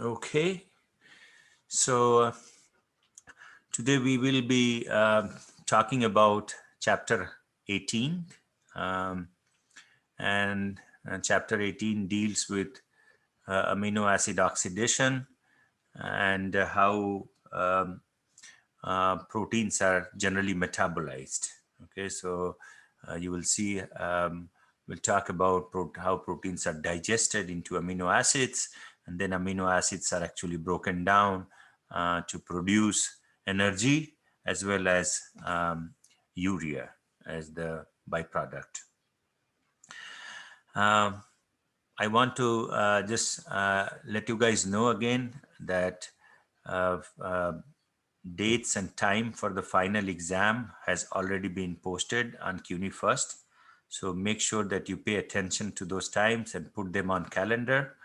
Okay, so today we will be talking about chapter 18, um, and chapter 18 deals with amino acid oxidation and how proteins are generally metabolized. Okay, so you will see, we'll talk about how proteins are digested into amino acids, and then amino acids are actually broken down to produce energy as well as urea as the byproduct. Um, I want to just let you guys know again that uh, uh, dates and time for the final exam has already been posted on CUNY First. So make sure that you pay attention to those times and put them on calendar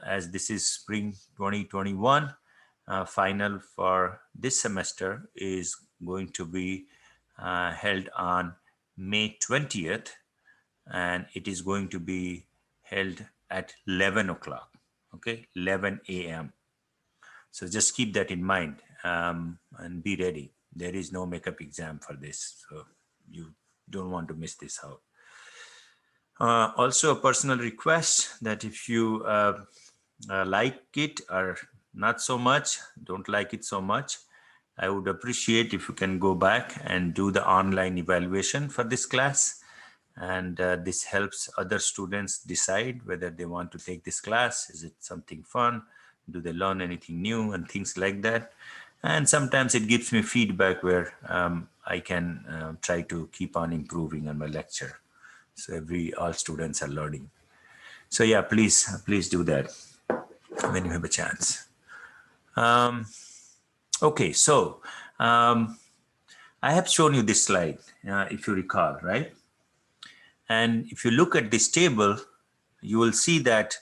as this is spring 2021. Final for this semester is going to be held on May 20th, and it is going to be held at 11 o'clock, okay, 11 a.m. So just keep that in mind and be ready. There is no makeup exam for this, so you don't want to miss this out. Also, a personal request that if you like it or not so much, don't like it so much, I would appreciate if you can go back and do the online evaluation for this class. And this helps other students decide whether they want to take this class. Is it something fun? Do they learn anything new and things like that? And sometimes it gives me feedback where I can try to keep on improving on my lecture. So all students are learning. So yeah, please do that when you have a chance. Okay, so I have shown you this slide, if you recall, right? And if you look at this table, you will see that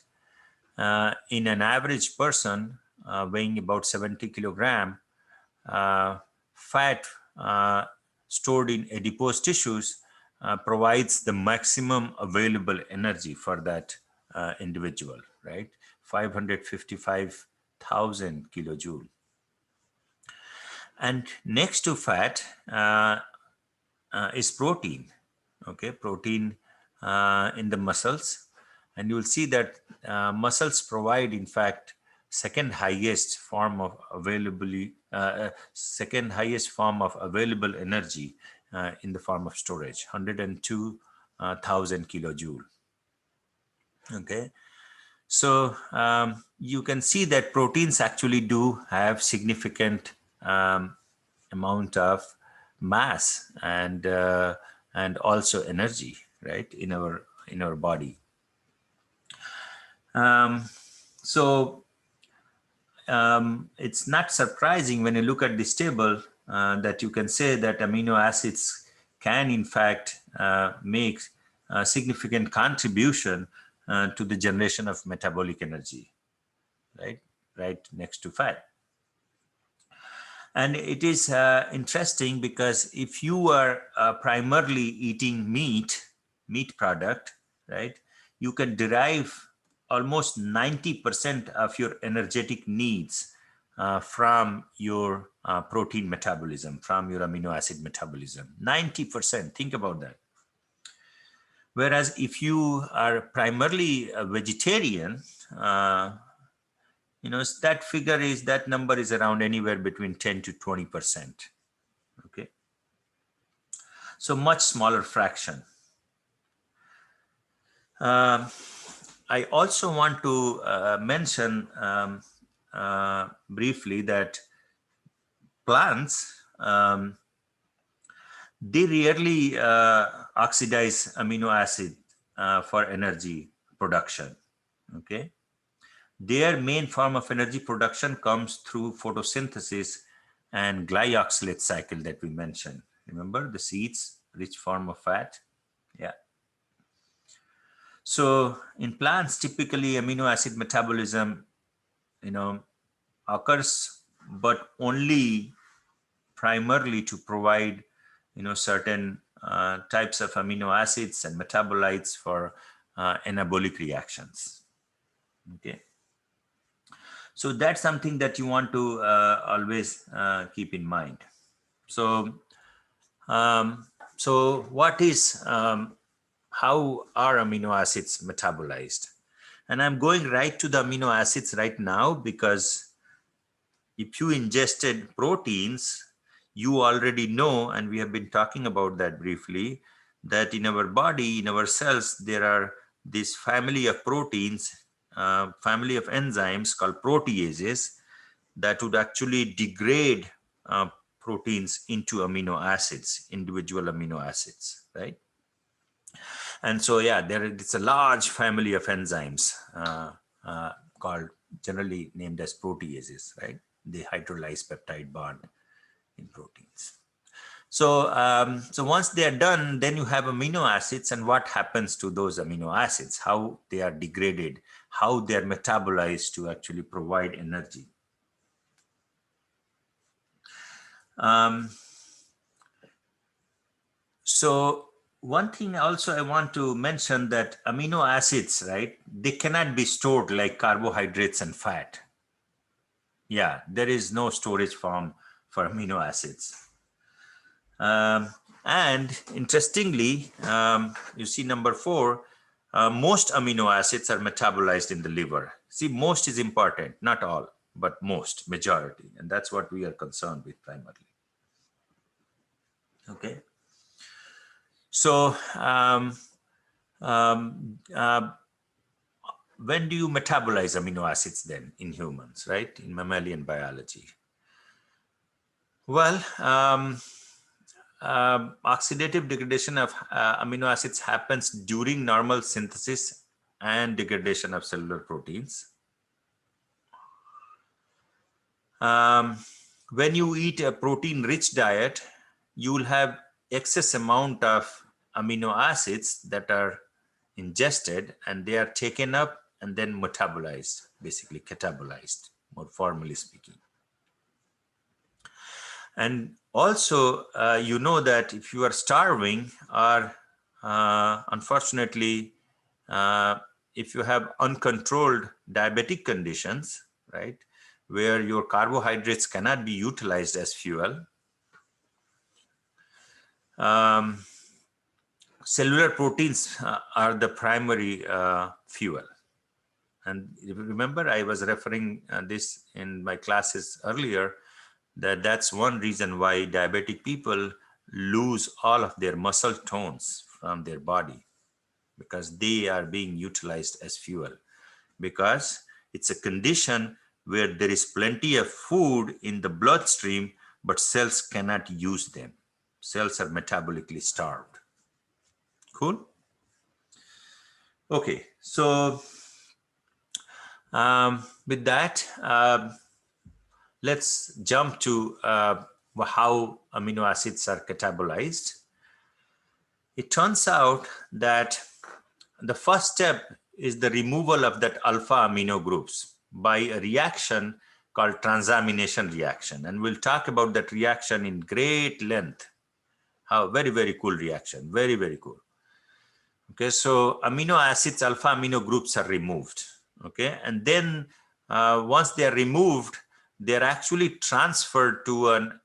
in an average person weighing about 70 kilogram, fat stored in adipose tissues provides the maximum available energy for that individual, right? 555,000 kilojoule. And next to fat is protein, okay? Protein in the muscles. And you will see that muscles provide, in fact, second highest form of available energy in the form of storage, 102,000 kilojoule. Okay, so you can see that proteins actually do have significant amount of mass and also energy, right, in our body. So it's not surprising when you look at this table that you can say that amino acids can in fact make a significant contribution to the generation of metabolic energy, right next to fat. And it is interesting because if you are primarily eating meat product, right, you can derive almost 90% of your energetic needs from your protein metabolism, from your amino acid metabolism. 90%, think about that. Whereas if you are primarily a vegetarian, that number is around anywhere between 10 to 20%. Okay, so much smaller fraction. I also want to mention briefly that plants, they rarely oxidize amino acid for energy production. Okay, their main form of energy production comes through photosynthesis and glyoxylate cycle that we mentioned. Remember the seeds, rich form of fat? Yeah. So in plants, typically amino acid metabolism, occurs, but only primarily to provide, certain types of amino acids and metabolites for anabolic reactions. Okay. So that's something that you want to always keep in mind. So, um, so what is, how are amino acids metabolized? And I'm going right to the amino acids right now, because if you ingested proteins, you already know, and we have been talking about that briefly, that in our body, in our cells, there are this family of proteins, family of enzymes called proteases that would actually degrade proteins into amino acids, individual amino acids, right? And so, yeah, it's a large family of enzymes called, generally named as proteases, right? The hydrolyze peptide bond in proteins. So, so once they are done, then you have amino acids, and what happens to those amino acids, how they are degraded, how they are metabolized to actually provide energy. So one thing also I want to mention, that amino acids, right, they cannot be stored like carbohydrates and fat. Yeah, there is no storage form for amino acids. And interestingly, you see number 4, most amino acids are metabolized in the liver. See, most is important, not all, but most, majority. And that's what we are concerned with primarily. Okay. So when do you metabolize amino acids then in humans, right? In mammalian biology? Well, oxidative degradation of amino acids happens during normal synthesis and degradation of cellular proteins. When you eat a protein-rich diet, you will have excess amount of amino acids that are ingested, and they are taken up and then metabolized, basically catabolized, more formally speaking. And also, you know that if you are starving, or unfortunately, if you have uncontrolled diabetic conditions, right, where your carbohydrates cannot be utilized as fuel, cellular proteins are the primary fuel. And remember, I was referring this in my classes earlier, that that's one reason why diabetic people lose all of their muscle tones from their body, because they are being utilized as fuel, because it's a condition where there is plenty of food in the bloodstream, but cells cannot use them. Cells are metabolically starved. Cool? Okay, so with that, let's jump to how amino acids are catabolized. It turns out that the first step is the removal of that alpha amino groups by a reaction called transamination reaction. And we'll talk about that reaction in great length. How very, very cool reaction. Very, very cool. Okay, so amino acids, alpha amino groups are removed. Okay, and then once they are removed, they're actually transferred to an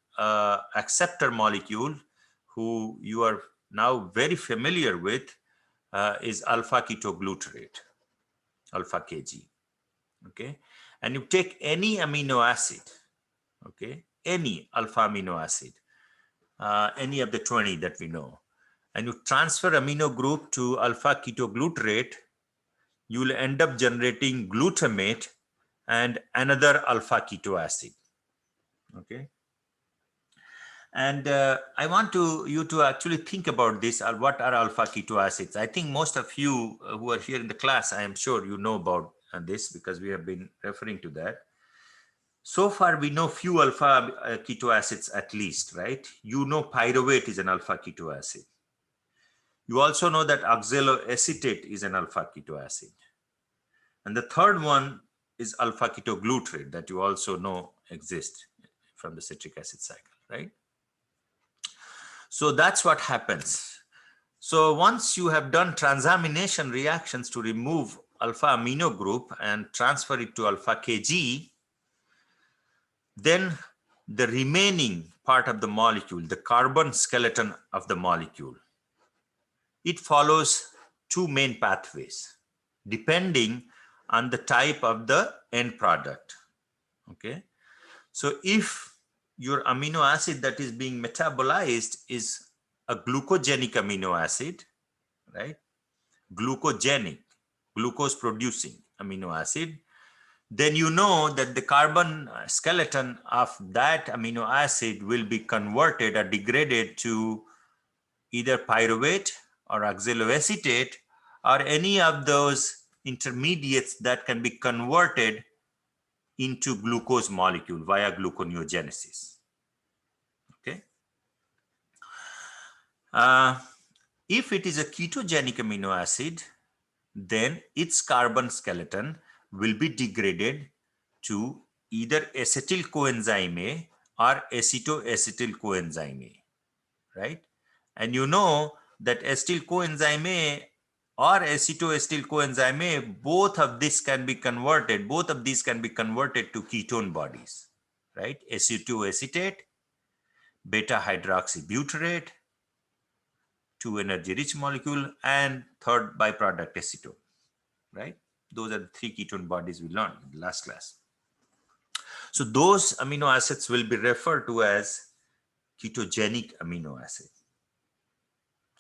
acceptor molecule, who you are now very familiar with, is alpha ketoglutarate, alpha Kg. Okay, and you take any amino acid, okay, any alpha amino acid, any of the 20 that we know, and you transfer amino group to alpha ketoglutarate, you will end up generating glutamate and another alpha keto acid. Okay. And I want you to actually think about this. What are alpha keto acids? I think most of you who are here in the class, I am sure you know about this, because we have been referring to that. So far, we know few alpha keto acids at least, right? You know pyruvate is an alpha keto acid. You also know that oxaloacetate is an alpha keto acid. And the third one is alpha ketoglutarate, that you also know exists from the citric acid cycle, right? So that's what happens. So once you have done transamination reactions to remove alpha amino group and transfer it to alpha Kg, Then the remaining part of the molecule, the carbon skeleton of the molecule, it follows two main pathways depending on the type of the end product. Okay. So if your amino acid that is being metabolized is a glucogenic amino acid, right? Glucogenic, glucose producing amino acid, then you know that the carbon skeleton of that amino acid will be converted or degraded to either pyruvate or oxaloacetate or any of those intermediates that can be converted into glucose molecule via gluconeogenesis. Okay. If it is a ketogenic amino acid, then its carbon skeleton will be degraded to either acetyl coenzyme A or acetoacetyl coenzyme A, right? And you know that acetyl coenzyme A or acetoacetyl coenzyme A, both of these can be converted to ketone bodies, right? Acetoacetate, beta hydroxybutyrate, two energy rich molecule, and third byproduct acetone, right? Those are the three ketone bodies we learned in the last class. So those amino acids will be referred to as ketogenic amino acid.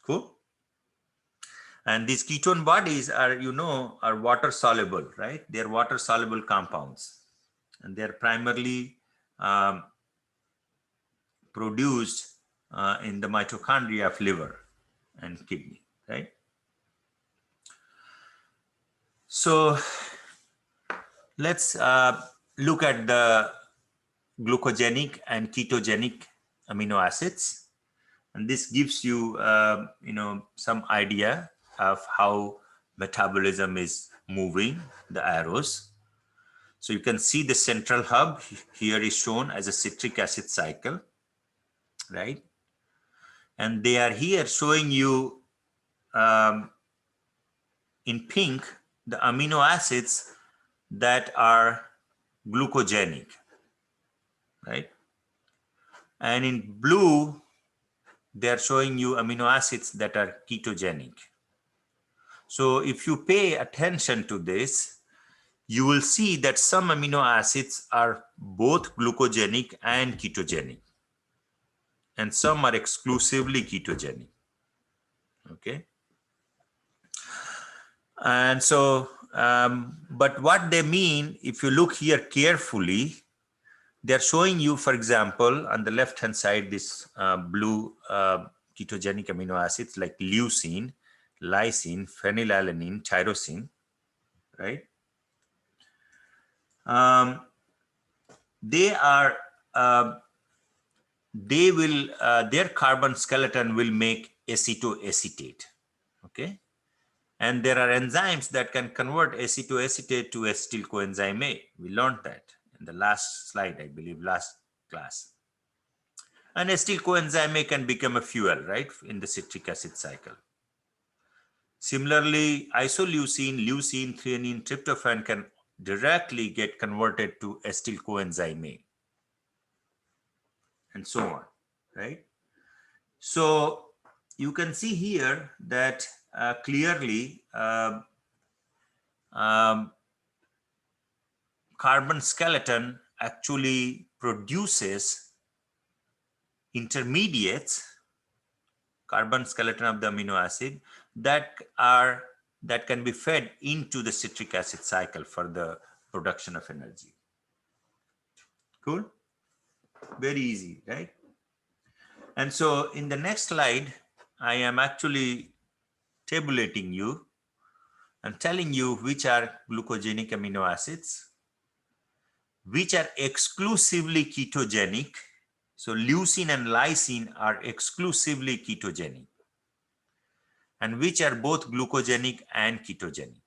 Cool. And these ketone bodies are, are water soluble, right? They're water soluble compounds, and they're primarily produced in the mitochondria of liver and kidney, right? So let's look at the glucogenic and ketogenic amino acids, and this gives you, some idea of how metabolism is moving, the arrows. So you can see the central hub here is shown as a citric acid cycle, right? And they are here showing you in pink the amino acids that are glucogenic, right? And in blue, they are showing you amino acids that are ketogenic. So if you pay attention to this, you will see that some amino acids are both glucogenic and ketogenic, and some are exclusively ketogenic. Okay. And so, but what they mean, if you look here carefully, they're showing you, for example, on the left-hand side, this blue ketogenic amino acids like leucine, lysine, phenylalanine, tyrosine, right? They are, their carbon skeleton will make acetoacetate, okay? And there are enzymes that can convert acetoacetate to acetyl coenzyme A. We learned that in the last slide, I believe, last class. And acetyl coenzyme A can become a fuel, right, in the citric acid cycle. Similarly, isoleucine, leucine, threonine, tryptophan can directly get converted to acetyl coenzyme A, and so on, right? So you can see here that clearly carbon skeleton actually produces intermediates, carbon skeleton of the amino acid, that can be fed into the citric acid cycle for the production of energy. Cool. Very easy, right? And so in the next slide, I am actually tabulating you and telling you which are glucogenic amino acids, which are exclusively ketogenic. So leucine and lysine are exclusively ketogenic, and which are both glucogenic and ketogenic.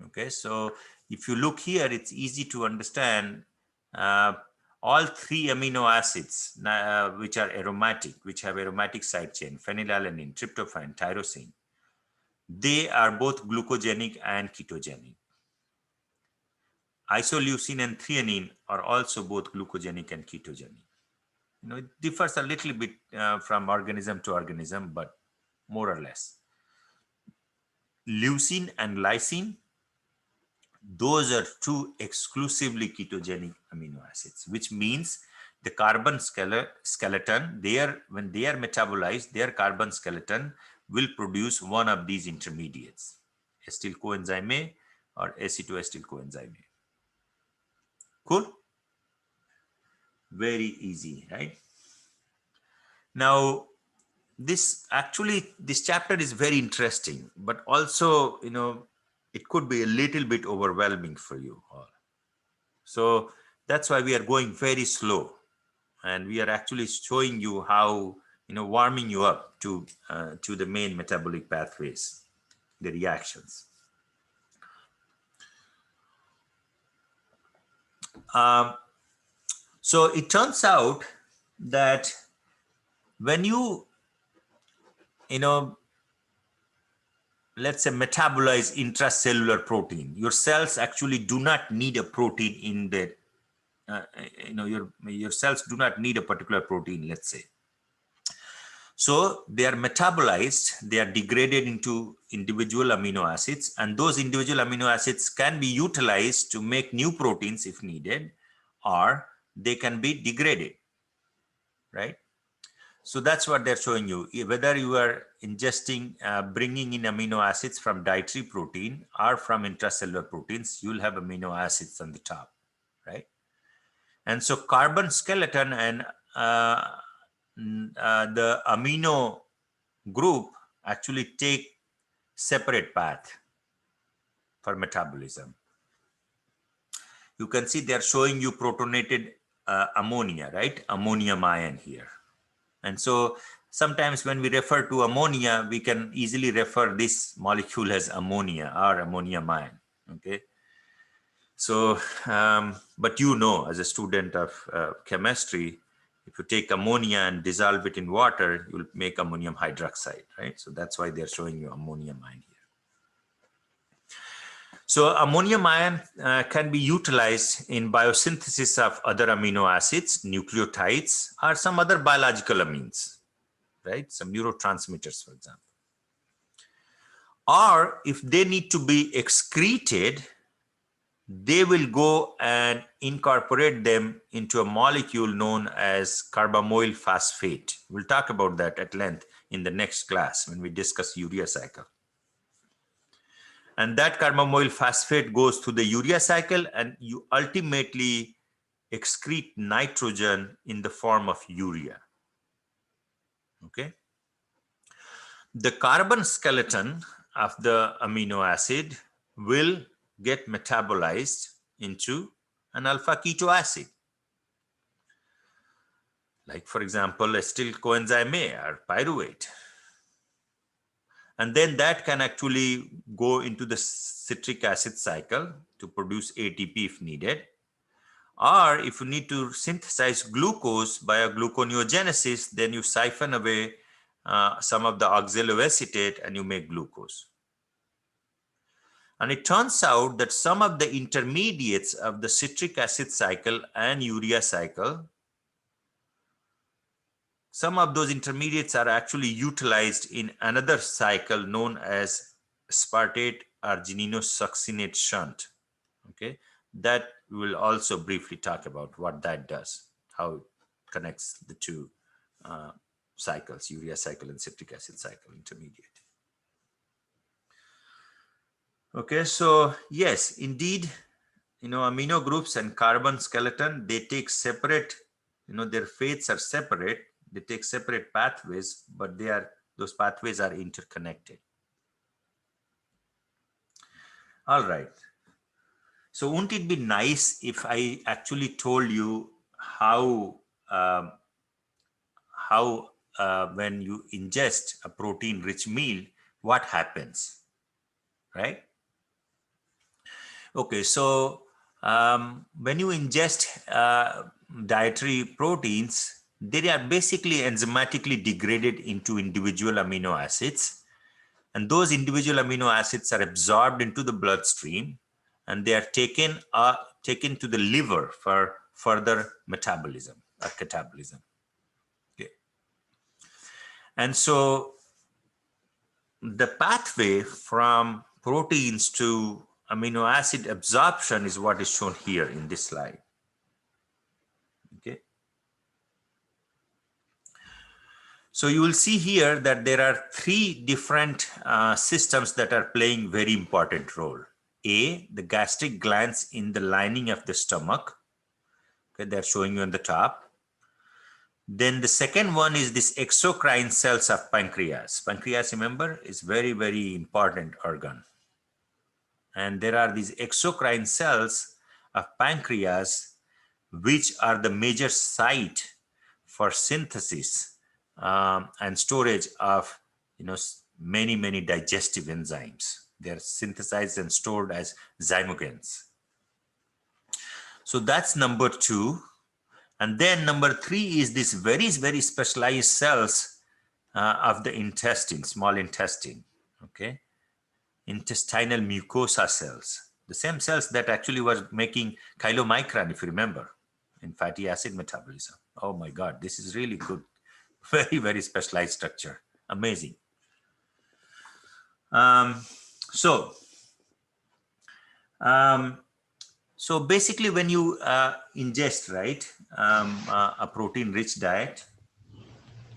Okay, so if you look here, it's easy to understand all three amino acids which are aromatic, which have aromatic side chain, phenylalanine, tryptophan, tyrosine, they are both glucogenic and ketogenic. isoleucine and threonine are also both glucogenic and ketogenic. It differs a little bit from organism to organism, but more or less. Leucine and lysine, those are two exclusively ketogenic amino acids, which means the carbon skeleton, when they are metabolized, their carbon skeleton will produce one of these intermediates, acetyl coenzyme A or acetoacetyl coenzyme A. Cool? Very easy, right? Now, this chapter is very interesting, but also, it could be a little bit overwhelming for you all. So that's why we are going very slow, and we are actually showing you how, warming you up to the main metabolic pathways, the reactions. So it turns out that when you let's say metabolize intracellular protein, your cells actually do not need a protein in the your cells do not need a particular protein, let's say. So they are metabolized, they are degraded into individual amino acids, and those individual amino acids can be utilized to make new proteins if needed, or they can be degraded, right? So that's what they're showing you. Whether you are ingesting, bringing in amino acids from dietary protein or from intracellular proteins, you'll have amino acids on the top, right? And so carbon skeleton and the amino group actually take separate path for metabolism. You can see they're showing you protonated ammonia, right? Ammonium ion here. And so sometimes when we refer to ammonia, we can easily refer this molecule as ammonia or ammonium ion, okay? So, but as a student of chemistry, if you take ammonia and dissolve it in water, you'll make ammonium hydroxide, right? So that's why they're showing you ammonium ion here. So ammonium ion can be utilized in biosynthesis of other amino acids, nucleotides, or some other biological amines, right? Some neurotransmitters, for example. Or if they need to be excreted, they will go and incorporate them into a molecule known as carbamoyl phosphate. We'll talk about that at length in the next class when we discuss urea cycle. And that carbamoyl phosphate goes through the urea cycle, and you ultimately excrete nitrogen in the form of urea. Okay. The carbon skeleton of the amino acid will get metabolized into an alpha keto acid. Like, for example, acetyl coenzyme A or pyruvate. And then that can actually go into the citric acid cycle to produce ATP if needed. Or if you need to synthesize glucose by a gluconeogenesis, then you siphon away some of the oxaloacetate and you make glucose. And it turns out that some of the intermediates of the citric acid cycle and urea cycle, some of those intermediates are actually utilized in another cycle known as aspartate argininosuccinate shunt. Okay, that we will also briefly talk about what that does, how it connects the two cycles, urea cycle and citric acid cycle intermediate. Okay, so yes, indeed, amino groups and carbon skeleton, they take separate, their fates are separate. They take separate pathways, but those pathways are interconnected. All right. So wouldn't it be nice if I actually told you how when you ingest a protein-rich meal, what happens, right? Okay, so when you ingest dietary proteins, they are basically enzymatically degraded into individual amino acids. And those individual amino acids are absorbed into the bloodstream. and they are taken to the liver for further metabolism or catabolism. Okay. And so the pathway from proteins to amino acid absorption is what is shown here in this slide. Okay. So you will see here that there are three different systems that are playing very important role. A, the gastric glands in the lining of the stomach. Okay, they're showing you on the top. Then the second one is this exocrine cells of pancreas. Pancreas, remember, is very, very important organ. And there are these exocrine cells of pancreas, which are the major site for synthesis and storage of many digestive enzymes. They are synthesized and stored as zymogens. So that's number two. And then number three is this very specialized cells of the intestine, small intestine. Okay, intestinal mucosa cells, the same cells that actually was making chylomicron, if you remember, in fatty acid metabolism. Oh my God, this is really good. Very specialized structure. Amazing. So basically when you ingest, right, a protein-rich diet,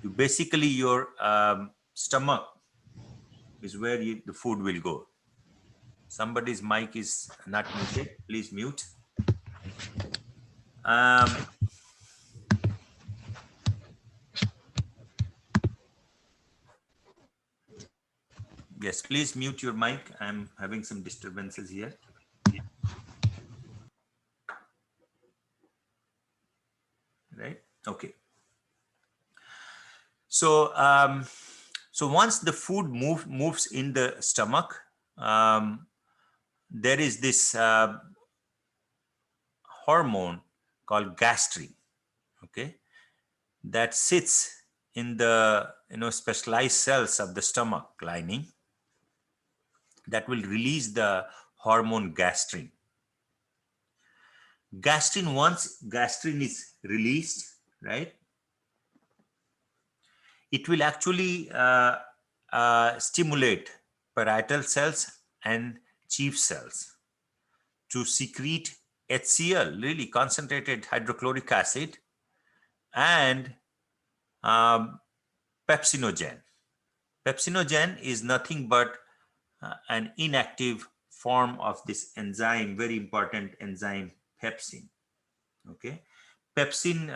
you basically, your stomach is where the food will go. Somebody's mic is not muted. Please mute. Yes, please mute your mic. I'm having some disturbances here. Right? Okay. So, so once the food moves in the stomach, there is this hormone called gastrin, okay, that sits in the specialized cells of the stomach lining that will release the hormone gastrin. Once gastrin is released, right, it will actually stimulate parietal cells and chief cells to secrete HCl, really concentrated hydrochloric acid, and pepsinogen. Pepsinogen is nothing but an inactive form of this enzyme, very important enzyme, pepsin. Okay, pepsin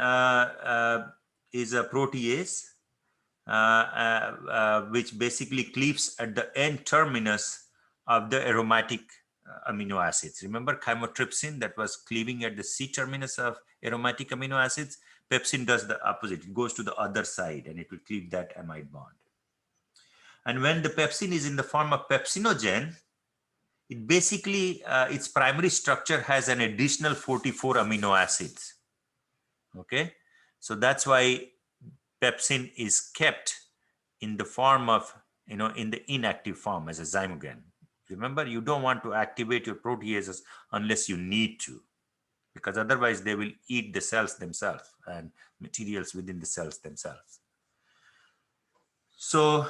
is a protease which basically cleaves at the end terminus of the aromatic amino acids. Remember chymotrypsin that was cleaving at the C terminus of aromatic amino acids? Pepsin does the opposite. It goes to the other side and it will cleave that amide bond. And when the pepsin is in the form of pepsinogen, it basically, its primary structure has an additional 44 amino acids. Okay, so that's why pepsin is kept in the form of, in the inactive form as a zymogen. Remember, you don't want to activate your proteases unless you need to, because otherwise they will eat the cells themselves and materials within the cells themselves. So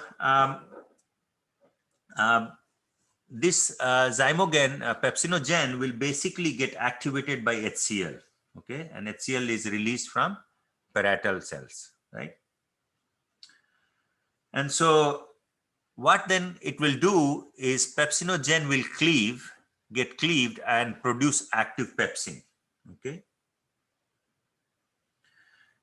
this zymogen, pepsinogen, will basically get activated by HCl. Okay, and HCl is released from parietal cells, right? And so what then it will do is pepsinogen will get cleaved and produce active pepsin. Okay,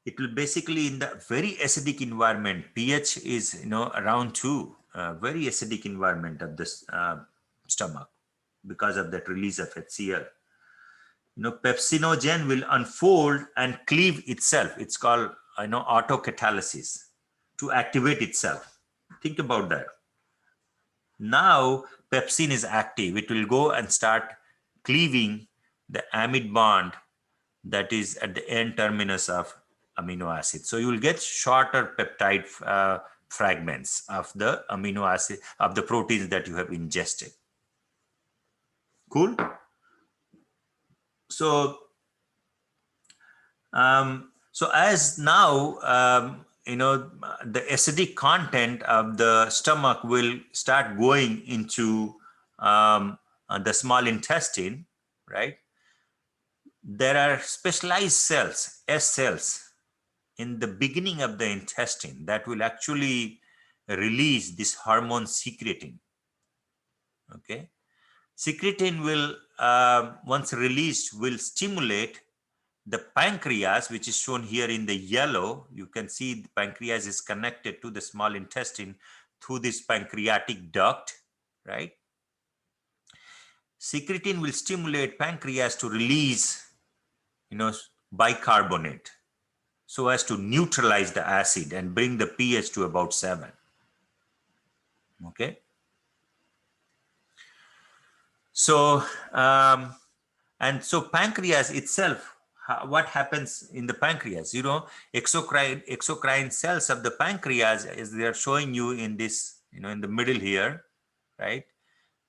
it will basically, in the very acidic environment, pH is around 2, very acidic environment of this stomach, because of that release of HCl. Pepsinogen will unfold and cleave itself. It's called autocatalysis, to activate itself. Think about that. Now pepsin is active. It will go and start cleaving the amide bond that is at the end terminus of amino acid. So you will get shorter peptide fragments of the amino acid, of the proteins that you have ingested. Cool? So, so as now, the acidic content of the stomach will start going into the small intestine, right? There are specialized cells, S cells, in the beginning of the intestine that will actually release this hormone secretin. Okay, secretin will, once released, will stimulate the pancreas, which is shown here in the yellow. You can see the pancreas is connected to the small intestine through this pancreatic duct, right? Secretin will stimulate pancreas to release, bicarbonate, so as to neutralize the acid and bring the pH to about 7. Okay. So, and so pancreas itself, what happens in the pancreas? Exocrine cells of the pancreas, as they are showing you in this, in the middle here, right?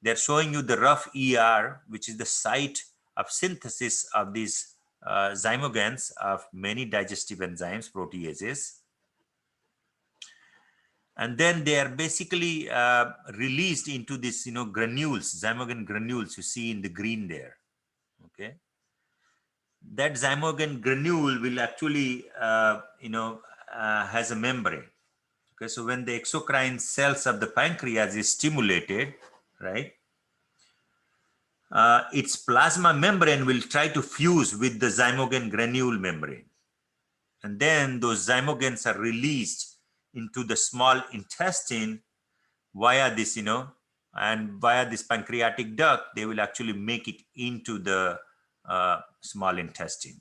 They're showing you the rough ER, which is the site of synthesis of these zymogens of many digestive enzymes, proteases. And then they are basically released into this, granules, zymogen granules you see in the green there. Okay, that zymogen granule will actually, has a membrane. Okay, so when the exocrine cells of the pancreas is stimulated, right, its plasma membrane will try to fuse with the zymogen granule membrane. And then those zymogens are released into the small intestine via this, and via this pancreatic duct, they will actually make it into the small intestine,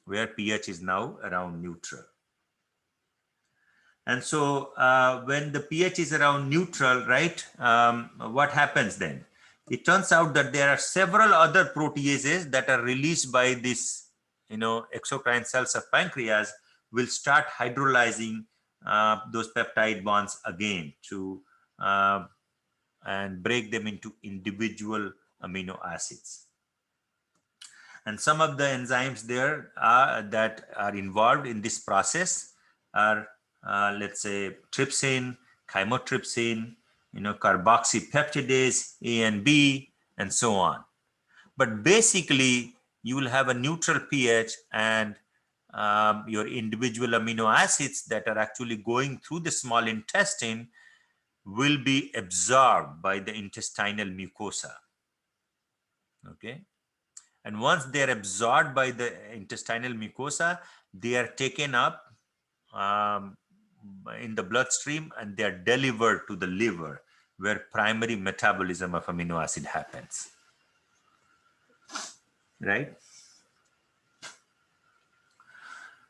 where pH is now around neutral. And so when the pH is around neutral, right, what happens then? It turns out that there are several other proteases that are released by this, exocrine cells of pancreas, will start hydrolyzing those peptide bonds again to and break them into individual amino acids. And some of the enzymes there that are involved in this process are, let's say, trypsin, chymotrypsin, carboxypeptidase A and B, and so on. But basically, you will have a neutral pH, and your individual amino acids that are actually going through the small intestine will be absorbed by the intestinal mucosa. Okay. And once they're absorbed by the intestinal mucosa, they are taken up in the bloodstream, and they are delivered to the liver, where primary metabolism of amino acid happens. Right?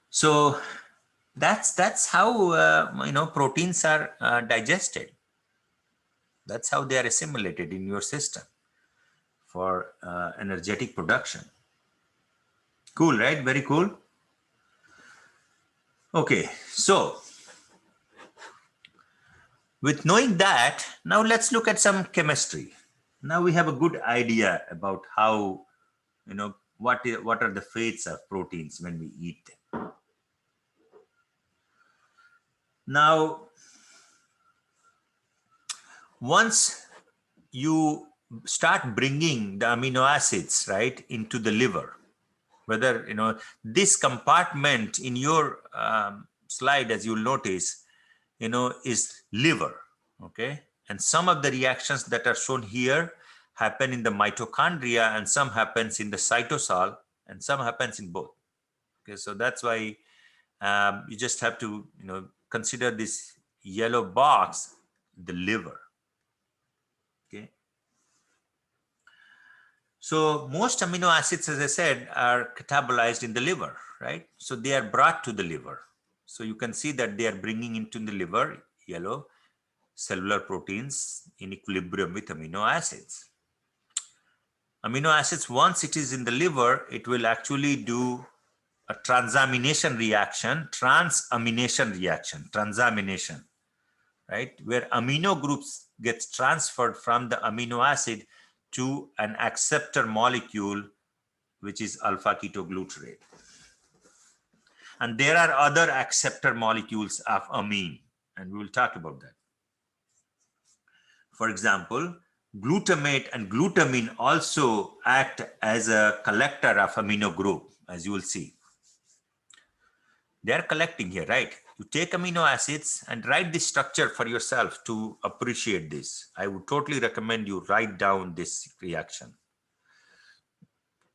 So that's how proteins are digested. That's how they are assimilated in your system for energetic production. Cool, right? Very cool. Okay, so with knowing that, now let's look at some chemistry. Now we have a good idea about how, what are the fates of proteins when we eat them. Now, once you start bringing the amino acids, right, into the liver, whether, this compartment in your slide, as you'll notice, is liver. Okay, and some of the reactions that are shown here happen in the mitochondria, and some happens in the cytosol, and some happens in both. Okay, so that's why you just have to, consider this yellow box the liver. Okay, so most amino acids, as I said, are catabolized in the liver, right? So they are brought to the liver. So you can see that they are bringing into the liver yellow cellular proteins in equilibrium with amino acids. Amino acids, once it is in the liver, it will actually do a transamination reaction, transamination, right? Where amino groups gets transferred from the amino acid to an acceptor molecule which is alpha ketoglutarate. And there are other acceptor molecules of amine, and we will talk about that. For example, glutamate and glutamine also act as a collector of amino group, as you will see. They are collecting here, right? You take amino acids and write the structure for yourself to appreciate this. I would totally recommend you write down this reaction.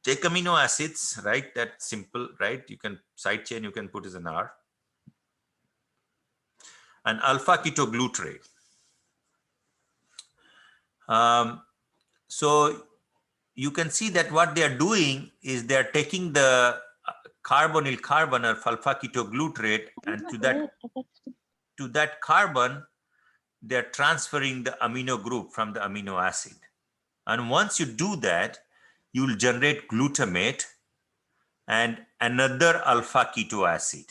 Take amino acids, right? That simple, right? You can side chain, you can put as an R. And alpha ketoglutarate. So you can see that what they are doing is they are taking the carbonyl carbon of alpha ketoglutarate, and to that carbon, they are transferring the amino group from the amino acid. And once you do that, you will generate glutamate and another alpha keto acid.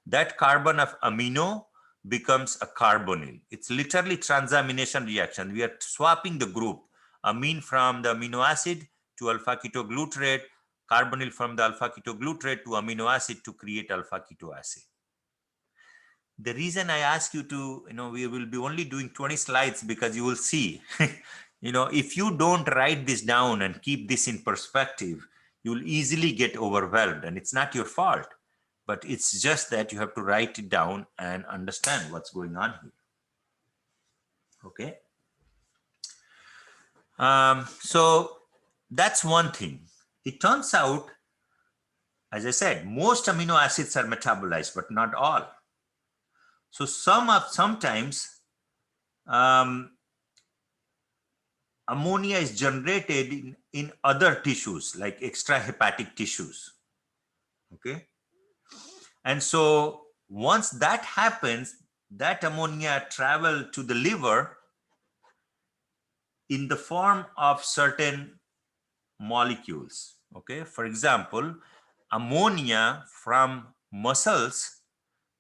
That carbon of amino becomes a carbonyl. It's literally transamination reaction. We are swapping the group, amine from the amino acid to alpha ketoglutarate, carbonyl from the alpha ketoglutarate to amino acid to create alpha keto acid. The reason I ask you to, we will be only doing 20 slides because you will see, if you don't write this down and keep this in perspective, you'll easily get overwhelmed, and it's not your fault, but it's just that you have to write it down and understand what's going on here. Okay. So that's one thing. It turns out, as I said, most amino acids are metabolized, but not all. So sometimes ammonia is generated in other tissues, like extrahepatic tissues. Okay. And so once that happens, that ammonia travels to the liver in the form of certain molecules. Okay. For example, ammonia from muscles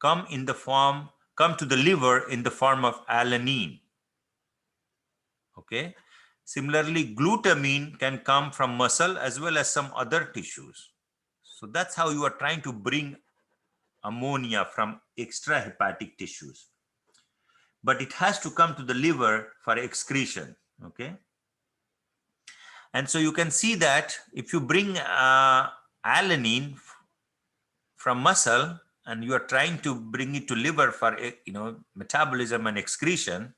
come to the liver in the form of alanine. Okay. Similarly, glutamine can come from muscle as well as some other tissues. So that's how you are trying to bring ammonia from extrahepatic tissues. But it has to come to the liver for excretion. Okay. And so you can see that if you bring alanine from muscle and you are trying to bring it to liver for metabolism and excretion,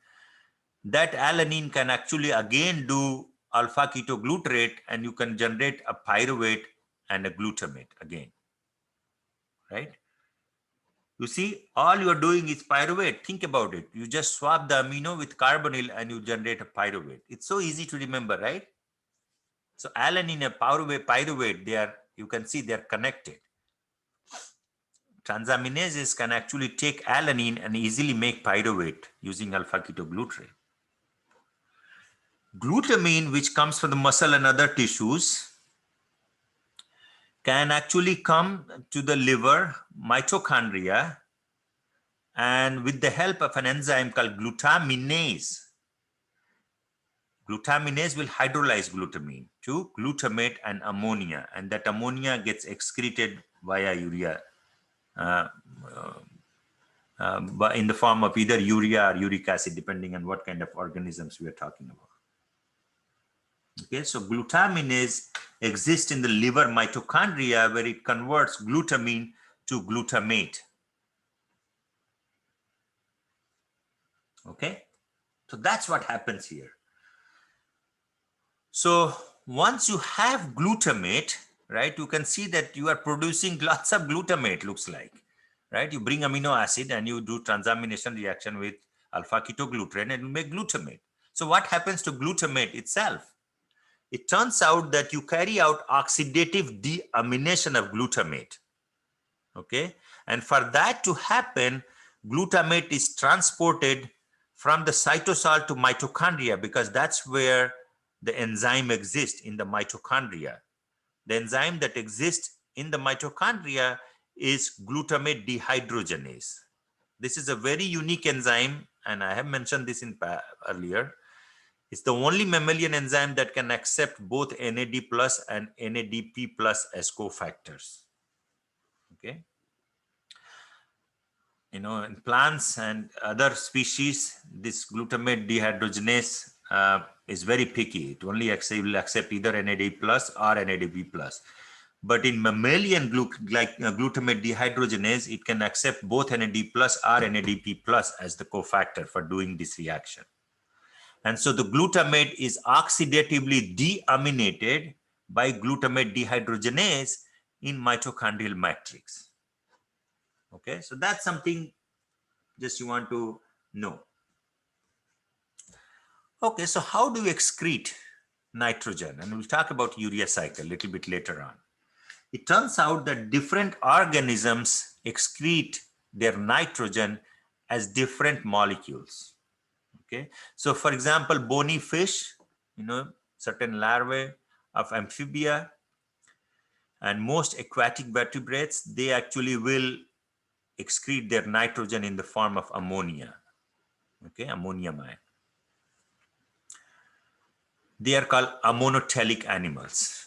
that alanine can actually again do alpha ketoglutarate, and you can generate a pyruvate and a glutamate again, right? You see, all you are doing is pyruvate. Think about it. You just swap the amino with carbonyl and you generate a pyruvate. It's so easy to remember, right? So alanine and pyruvate, you can see they're connected. Transaminases can actually take alanine and easily make pyruvate using alpha ketoglutarate. Glutamine, which comes from the muscle and other tissues, can actually come to the liver, mitochondria, and with the help of an enzyme called glutaminase. Glutaminase will hydrolyze glutamine to glutamate and ammonia, and that ammonia gets excreted via urea in the form of either urea or uric acid, depending on what kind of organisms we are talking about. Okay, so glutaminase exists in the liver mitochondria where it converts glutamine to glutamate. Okay, so that's what happens here. So once you have glutamate, right, you can see that you are producing lots of glutamate, looks like, right? You bring amino acid and you do transamination reaction with alpha ketoglutarate and it will make glutamate. So what happens to glutamate itself? It turns out that you carry out oxidative deamination of glutamate. Okay, and for that to happen, glutamate is transported from the cytosol to mitochondria, because that's where the enzyme exists, in the mitochondria. The enzyme that exists in the mitochondria is glutamate dehydrogenase. This is a very unique enzyme, and I have mentioned this earlier. It's the only mammalian enzyme that can accept both NAD plus and NADP plus as cofactors. Okay. You know, in plants and other species, this glutamate dehydrogenase is very picky. It only will accept either NAD plus or NADP plus. But in mammalian glutamate dehydrogenase, it can accept both NAD plus or NADP plus as the cofactor for doing this reaction. And so the glutamate is oxidatively deaminated by glutamate dehydrogenase in mitochondrial matrix. Okay, so that's something just you want to know. Okay, so how do we excrete nitrogen? And we'll talk about urea cycle a little bit later on. It turns out that different organisms excrete their nitrogen as different molecules. Okay, so for example, bony fish, you know, certain larvae of amphibia and most aquatic vertebrates, they actually will excrete their nitrogen in the form of ammonia. Okay, ammonium ion. They are called ammonotelic animals.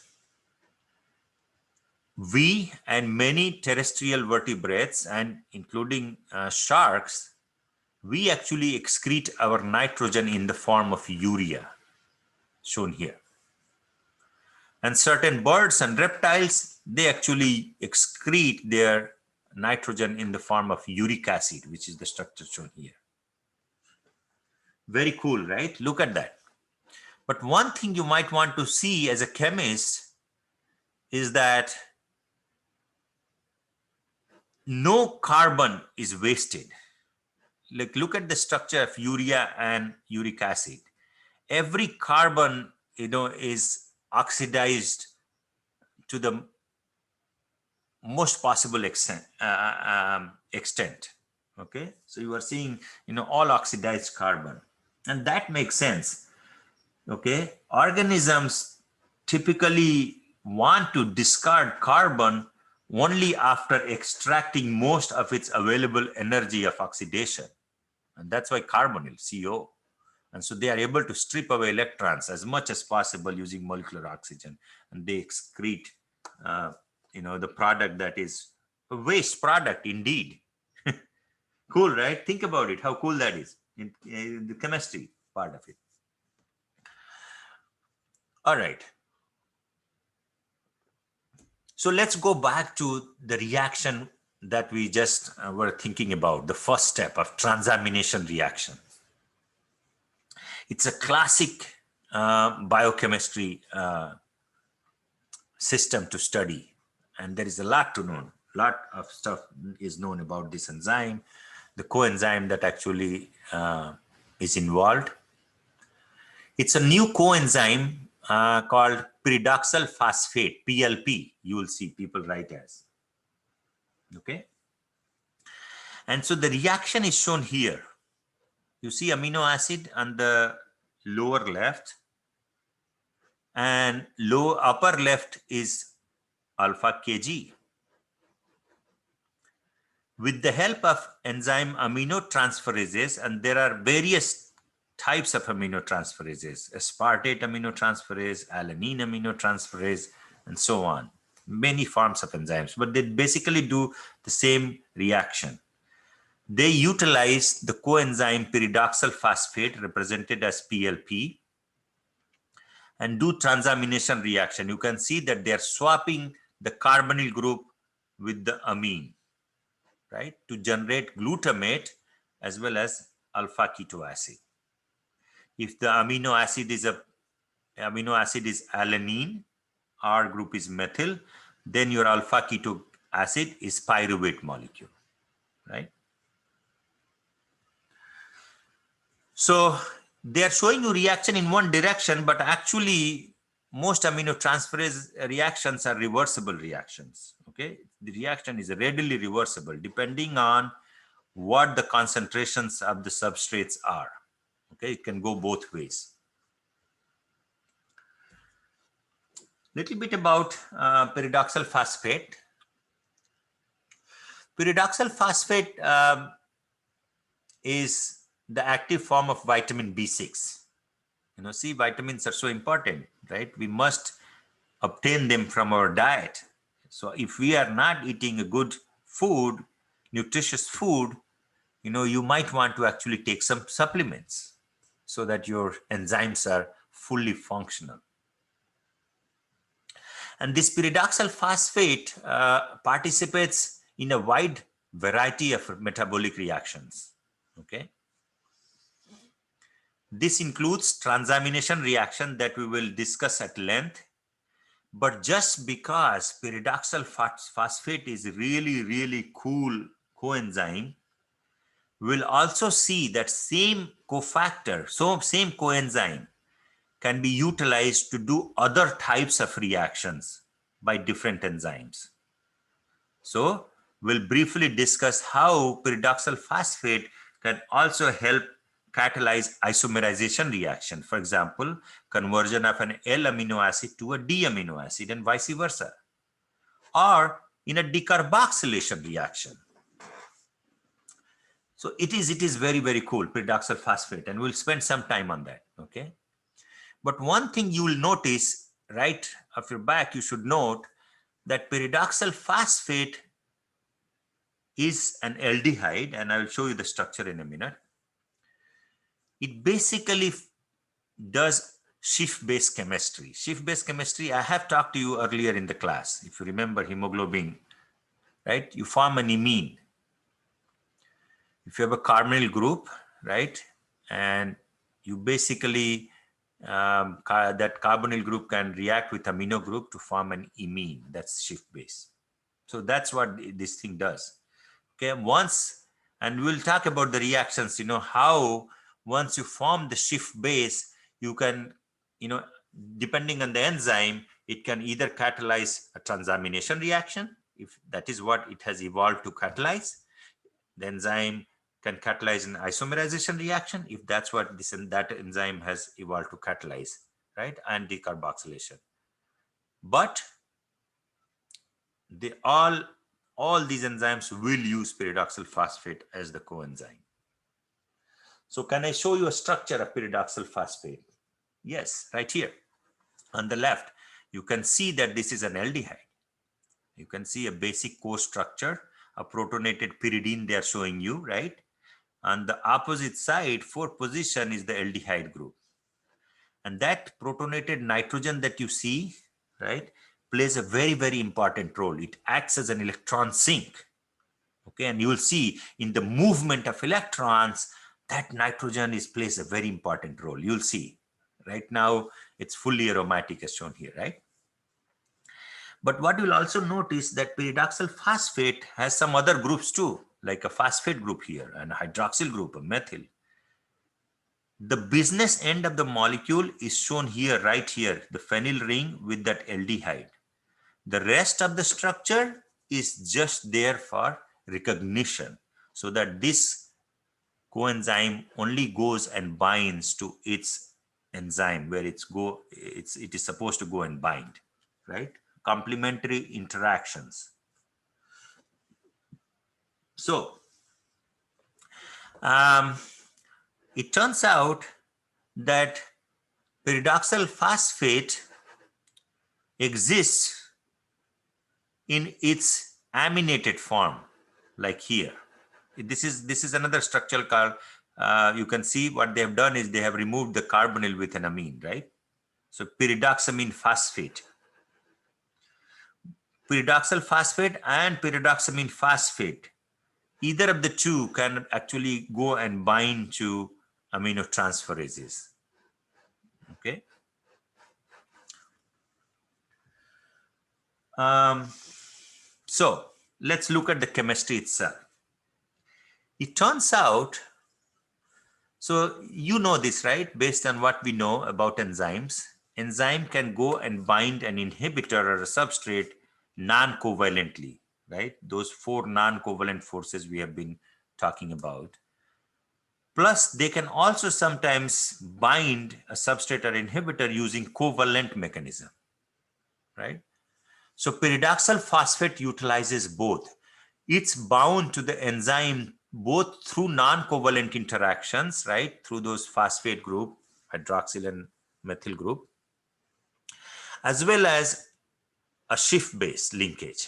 We and many terrestrial vertebrates, and including sharks, we actually excrete our nitrogen in the form of urea, shown here. And certain birds and reptiles, they actually excrete their nitrogen in the form of uric acid, which is the structure shown here. Very cool, right? Look at that. But one thing you might want to see as a chemist is that no carbon is wasted. Like, look at the structure of urea and uric acid. Every carbon, you know, is oxidized to the most possible extent. Okay, so you are seeing, you know, all oxidized carbon, and that makes sense. Okay, organisms typically want to discard carbon only after extracting most of its available energy of oxidation, and that's why carbonyl, CO. And so they are able to strip away electrons as much as possible using molecular oxygen, and they excrete you know, the product that is a waste product indeed. Cool, right? Think about it, how cool that is in the chemistry part of it. All right. So let's go back to the reaction that we just were thinking about, the first step of transamination reaction. It's a classic biochemistry system to study, and there is a lot to know. A lot of stuff is known about this enzyme, the coenzyme that actually is involved. It's a new coenzyme called pyridoxal phosphate, PLP. You will see people write as. Okay. And so the reaction is shown here. You see amino acid on the lower left, and upper left is alpha Kg. With the help of enzyme aminotransferases, and there are various types of aminotransferases, aspartate aminotransferase, alanine aminotransferase, and so on. Many forms of enzymes, but they basically do the same reaction. They utilize the coenzyme pyridoxal phosphate, represented as PLP, and do transamination reaction. You can see that they are swapping the carbonyl group with the amine, right, to generate glutamate as well as alpha keto acid. If the amino acid is alanine, R group is methyl, then your alpha keto acid is pyruvate molecule, right? So they are showing you reaction in one direction, but actually most aminotransferase reactions are reversible reactions. Okay, the reaction is readily reversible depending on what the concentrations of the substrates are. Okay, it can go both ways. Little bit about pyridoxal phosphate. Pyridoxal phosphate is the active form of vitamin B6. C vitamins are so important, right? We must obtain them from our diet. So if we are not eating a good food, nutritious food, you might want to actually take some supplements so that your enzymes are fully functional. And this pyridoxal phosphate participates in a wide variety of metabolic reactions. Okay. This includes transamination reaction that we will discuss at length. But just because pyridoxal phosphate is really, really cool coenzyme, we'll also see that same cofactor, so same coenzyme can be utilized to do other types of reactions by different enzymes. So we'll briefly discuss how pyridoxal phosphate can also help catalyze isomerization reaction. For example, conversion of an L amino acid to a D amino acid and vice versa, or in a decarboxylation reaction. So it is very, very cool, pyridoxal phosphate, and we'll spend some time on that, okay? But one thing you will notice right off your back, you should note that pyridoxal phosphate is an aldehyde, and I'll show you the structure in a minute. It basically does Schiff-based chemistry. Schiff-based chemistry, I have talked to you earlier in the class. If you remember hemoglobin, right? You form an imine. If you have a carbonyl group, right? And you basically, that carbonyl group can react with amino group to form an imine. That's Schiff-based. So that's what this thing does. Okay, and we'll talk about the reactions, how once you form the Schiff base, you can, depending on the enzyme, it can either catalyze a transamination reaction, if that is what it has evolved to catalyze. The enzyme can catalyze an isomerization reaction, if that's what that enzyme has evolved to catalyze, right? And decarboxylation. But they all these enzymes will use pyridoxal phosphate as the coenzyme. So can I show you a structure of pyridoxal phosphate? Yes, right here. On the left, you can see that this is an aldehyde. You can see a basic core structure, a protonated pyridine they are showing you, right? On the opposite side, fourth position is the aldehyde group. And that protonated nitrogen that you see, right, plays a very, very important role. It acts as an electron sink. Okay, and you will see in the movement of electrons that nitrogen plays a very important role. You'll see right now it's fully aromatic as shown here, right? But what you'll also notice that pyridoxal phosphate has some other groups too, like a phosphate group here and a hydroxyl group, a methyl. The business end of the molecule is shown here, right here, the phenyl ring with that aldehyde. The rest of the structure is just there for recognition, so that this coenzyme only goes and binds to its enzyme where it is supposed to go and bind, right? Complementary interactions. So it turns out that pyridoxal phosphate exists in its aminated form, like here. This is another structural called, you can see what they have done is they have removed the carbonyl with an amine, right? So pyridoxamine phosphate. Pyridoxal phosphate and pyridoxamine phosphate, either of the two can actually go and bind to aminotransferases. Okay. So let's look at the chemistry itself. It turns out, so you know this, right? Based on what we know about enzymes, enzyme can go and bind an inhibitor or a substrate non-covalently, right? Those 4 non-covalent forces we have been talking about. Plus, they can also sometimes bind a substrate or inhibitor using covalent mechanism, right? So pyridoxal phosphate utilizes both. It's bound to the enzyme both through non-covalent interactions, right, through those phosphate group, hydroxyl and methyl group, as well as a Schiff base linkage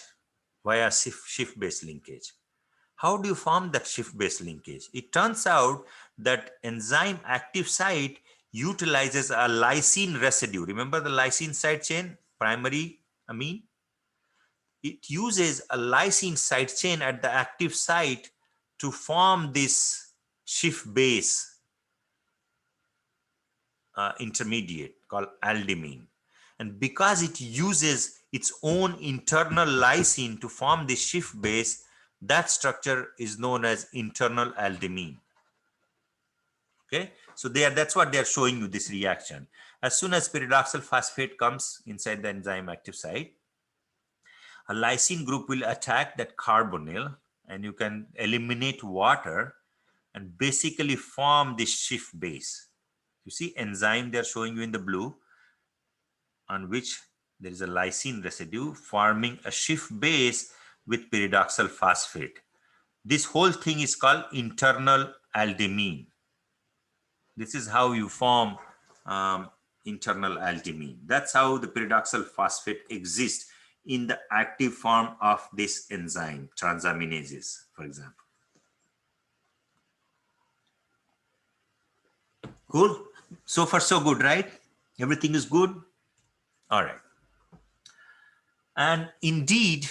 via Schiff base linkage. How do you form that Schiff base linkage? It turns out that enzyme active site utilizes a lysine residue. Remember the lysine side chain, primary amine? It uses a lysine side chain at the active site to form this Schiff base intermediate called aldimine. And because it uses its own internal lysine to form the Schiff base, that structure is known as internal aldimine. Okay, so that's what they're showing you, this reaction. As soon as pyridoxal phosphate comes inside the enzyme active site, a lysine group will attack that carbonyl, and you can eliminate water and basically form this Schiff base. You see enzyme they're showing you in the blue, on which there is a lysine residue forming a Schiff base with pyridoxal phosphate. This whole thing is called internal aldimine. This is how you form internal aldimine. That's how the pyridoxal phosphate exists in the active form of this enzyme, transaminases, for example. Cool. So far, so good, right? Everything is good. All right. And indeed,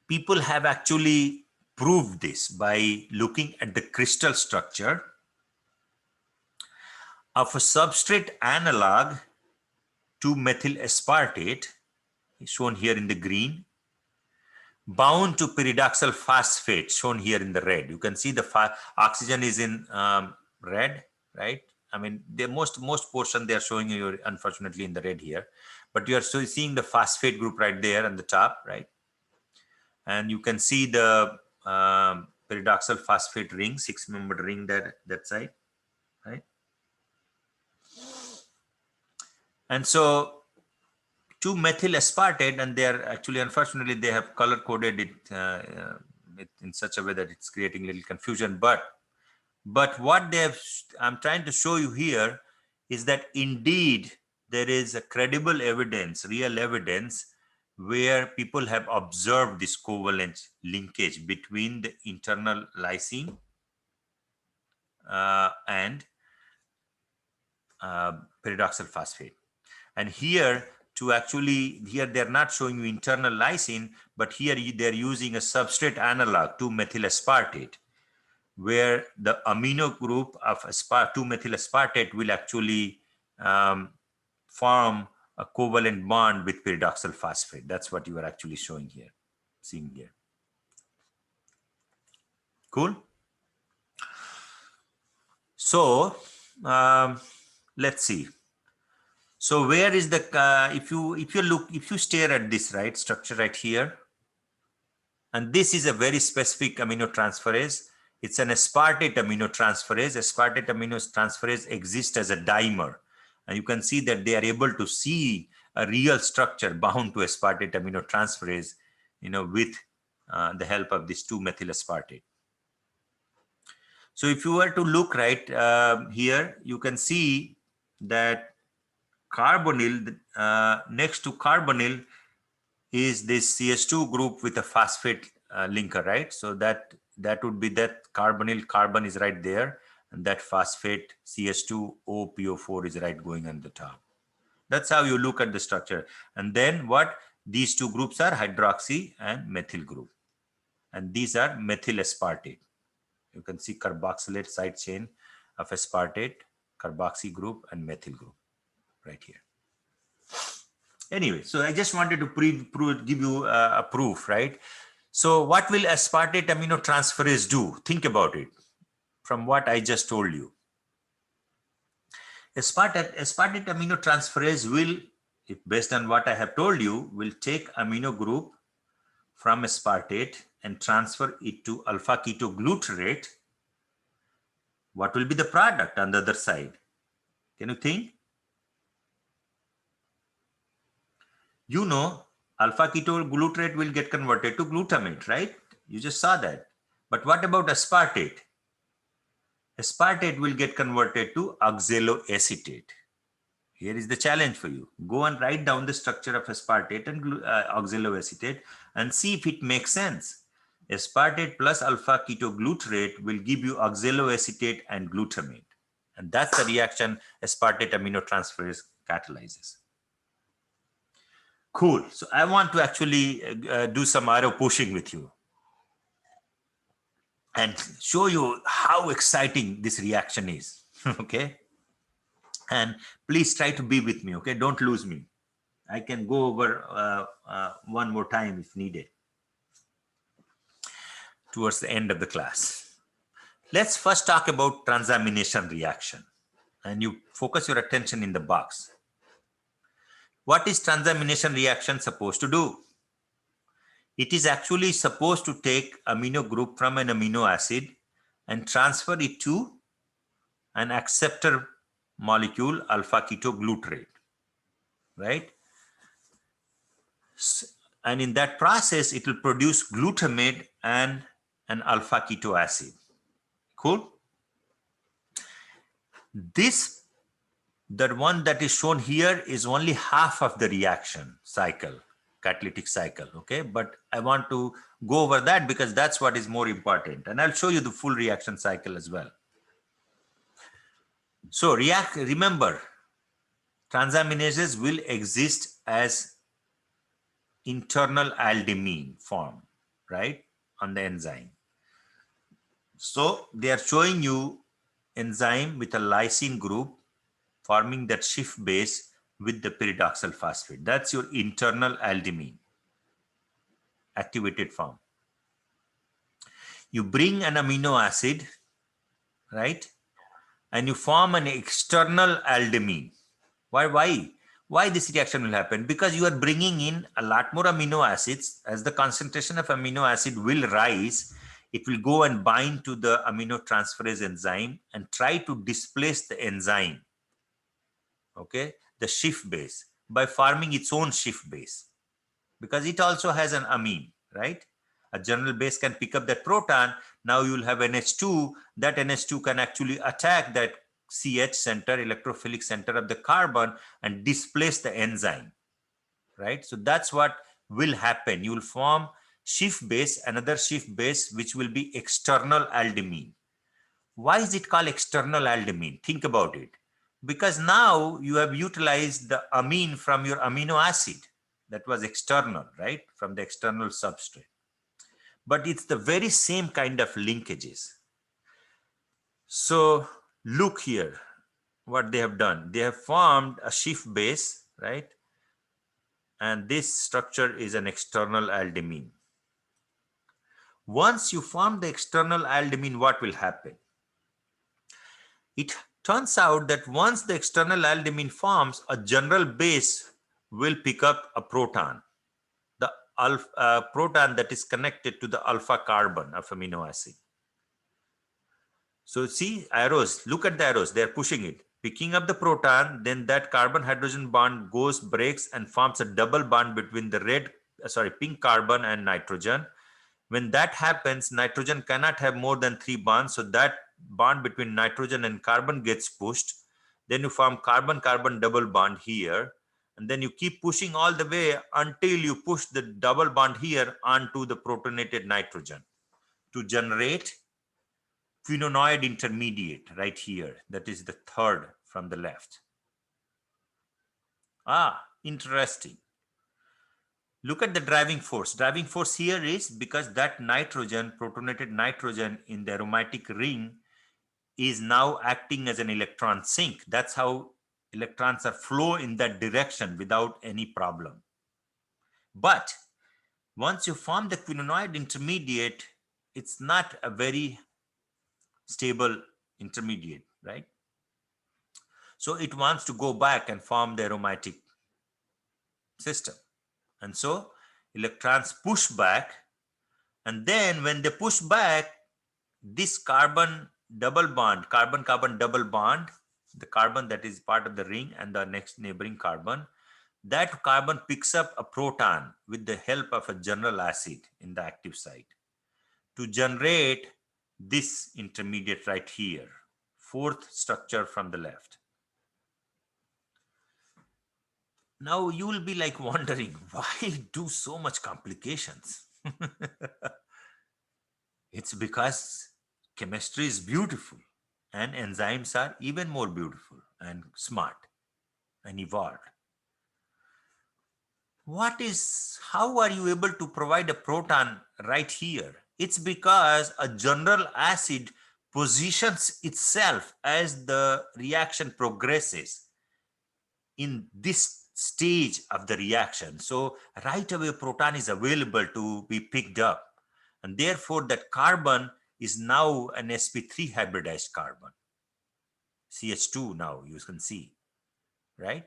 people have actually proved this by looking at the crystal structure of a substrate analog to methyl aspartate, shown here in the green, bound to pyridoxal phosphate, shown here in the red. You can see the oxygen is in red, right? I mean, the most portion they are showing you, unfortunately, in the red here, but you are still seeing the phosphate group right there on the top, right? And you can see the pyridoxal phosphate ring, 6-membered ring that side, right? And so 2-methyl aspartate, and they are actually, unfortunately, they have color coded it in such a way that it's creating a little confusion. But what they have, I'm trying to show you here, is that indeed there is a credible evidence, real evidence, where people have observed this covalent linkage between the internal lysine and pyridoxal phosphate. And here, they're not showing you internal lysine, but here they're using a substrate analog, 2-methyl aspartate, where the amino group of 2-methyl aspartate will actually form a covalent bond with pyridoxal phosphate. That's what you are actually showing here, seeing here. Cool. So let's see. So where is the if you stare at this, right, structure right here, and this is a very specific aminotransferase. It's an aspartate aminotransferase. Aspartate aminotransferase exists as a dimer, and you can see that they are able to see a real structure bound to aspartate aminotransferase, with the help of this 2-methyl aspartate. So if you were to look right here, you can see that carbonyl, next to carbonyl is this CS2 group with a phosphate linker, right? So that would be that carbonyl carbon is right there, and that phosphate CS2OPO4 is right going on the top. That's how you look at the structure. And then what? These two groups are hydroxy and methyl group, and these are methyl aspartate. You can see carboxylate side chain of aspartate, carboxy group, and methyl group right here. Anyway, so I just wanted to give you a proof, right? So what will aspartate aminotransferase do? Think about it from what I just told you. Aspartate aminotransferase will, if based on what I have told you, will take amino group from aspartate and transfer it to alpha ketoglutarate. What will be the product on the other side? Can you think? Alpha ketoglutarate will get converted to glutamate, right? You just saw that. But what about aspartate? Aspartate will get converted to oxaloacetate. Here is the challenge for you. Go and write down the structure of aspartate and oxaloacetate and see if it makes sense. Aspartate plus alpha ketoglutarate will give you oxaloacetate and glutamate. And that's the reaction aspartate aminotransferase catalyzes. Cool. So I want to actually do some arrow pushing with you and show you how exciting this reaction is. Okay. And please try to be with me. Okay. Don't lose me. I can go over one more time if needed towards the end of the class. Let's first talk about transamination reaction. And you focus your attention in the box. What is transamination reaction supposed to do? It is actually supposed to take amino group from an amino acid and transfer it to an acceptor molecule, alpha ketoglutarate, right? And in that process, it will produce glutamate and an alpha keto acid. Cool? The one that is shown here is only half of the reaction cycle, catalytic cycle, okay? But I want to go over that because that's what is more important. And I'll show you the full reaction cycle as well. So remember, transaminases will exist as internal aldimine form, right, on the enzyme. So they are showing you enzyme with a lysine group forming that Schiff base with the pyridoxal phosphate. That's your internal aldimine, activated form. You bring an amino acid, right? And you form an external aldimine. Why this reaction will happen? Because you are bringing in a lot more amino acids. As the concentration of amino acid will rise, it will go and bind to the aminotransferase enzyme and try to displace the enzyme, okay, the Schiff base, by forming its own Schiff base, because it also has an amine, right? A general base can pick up that proton. Now you will have NH2. That NH2 can actually attack that CH center, electrophilic center of the carbon, and displace the enzyme, right? So that's what will happen. You will form Schiff base, another Schiff base, which will be external aldimine. Why is it called external aldimine? Think about it. Because now you have utilized the amine from your amino acid that was external, right? From the external substrate. But it's the very same kind of linkages. So look here what they have done. They have formed a Schiff base, right? And this structure is an external aldimine. Once you form the external aldimine, what will happen? It turns out that once the external aldimine forms, a general base will pick up a proton, the proton that is connected to the alpha carbon of amino acid. So see arrows, look at the arrows, they're pushing it, picking up the proton, then that carbon hydrogen bond goes, breaks and forms a double bond between the pink carbon and nitrogen. When that happens, nitrogen cannot have more than 3 bonds. So that bond between nitrogen and carbon gets pushed. Then you form carbon-carbon double bond here. And then you keep pushing all the way until you push the double bond here onto the protonated nitrogen to generate quinonoid intermediate right here. That is the third from the left. Interesting. Look at the driving force. Driving force here is because that nitrogen, protonated nitrogen in the aromatic ring is now acting as an electron sink. That's how electrons are flow in that direction without any problem. But once you form the quinonoid intermediate, it's not a very stable intermediate, right? So it wants to go back and form the aromatic system. And so electrons push back, and then when they push back, this carbon double bond, carbon-carbon double bond, the carbon that is part of the ring and the next neighboring carbon, that carbon picks up a proton with the help of a general acid in the active site to generate this intermediate right here, fourth structure from the left. Now you will be like wondering, why do so much complications? It's because chemistry is beautiful and enzymes are even more beautiful and smart and evolved. How are you able to provide a proton right here? It's because a general acid positions itself as the reaction progresses in this stage of the reaction. So right away proton is available to be picked up, and therefore that carbon is now an sp3 hybridized carbon, CH2. Now you can see, right?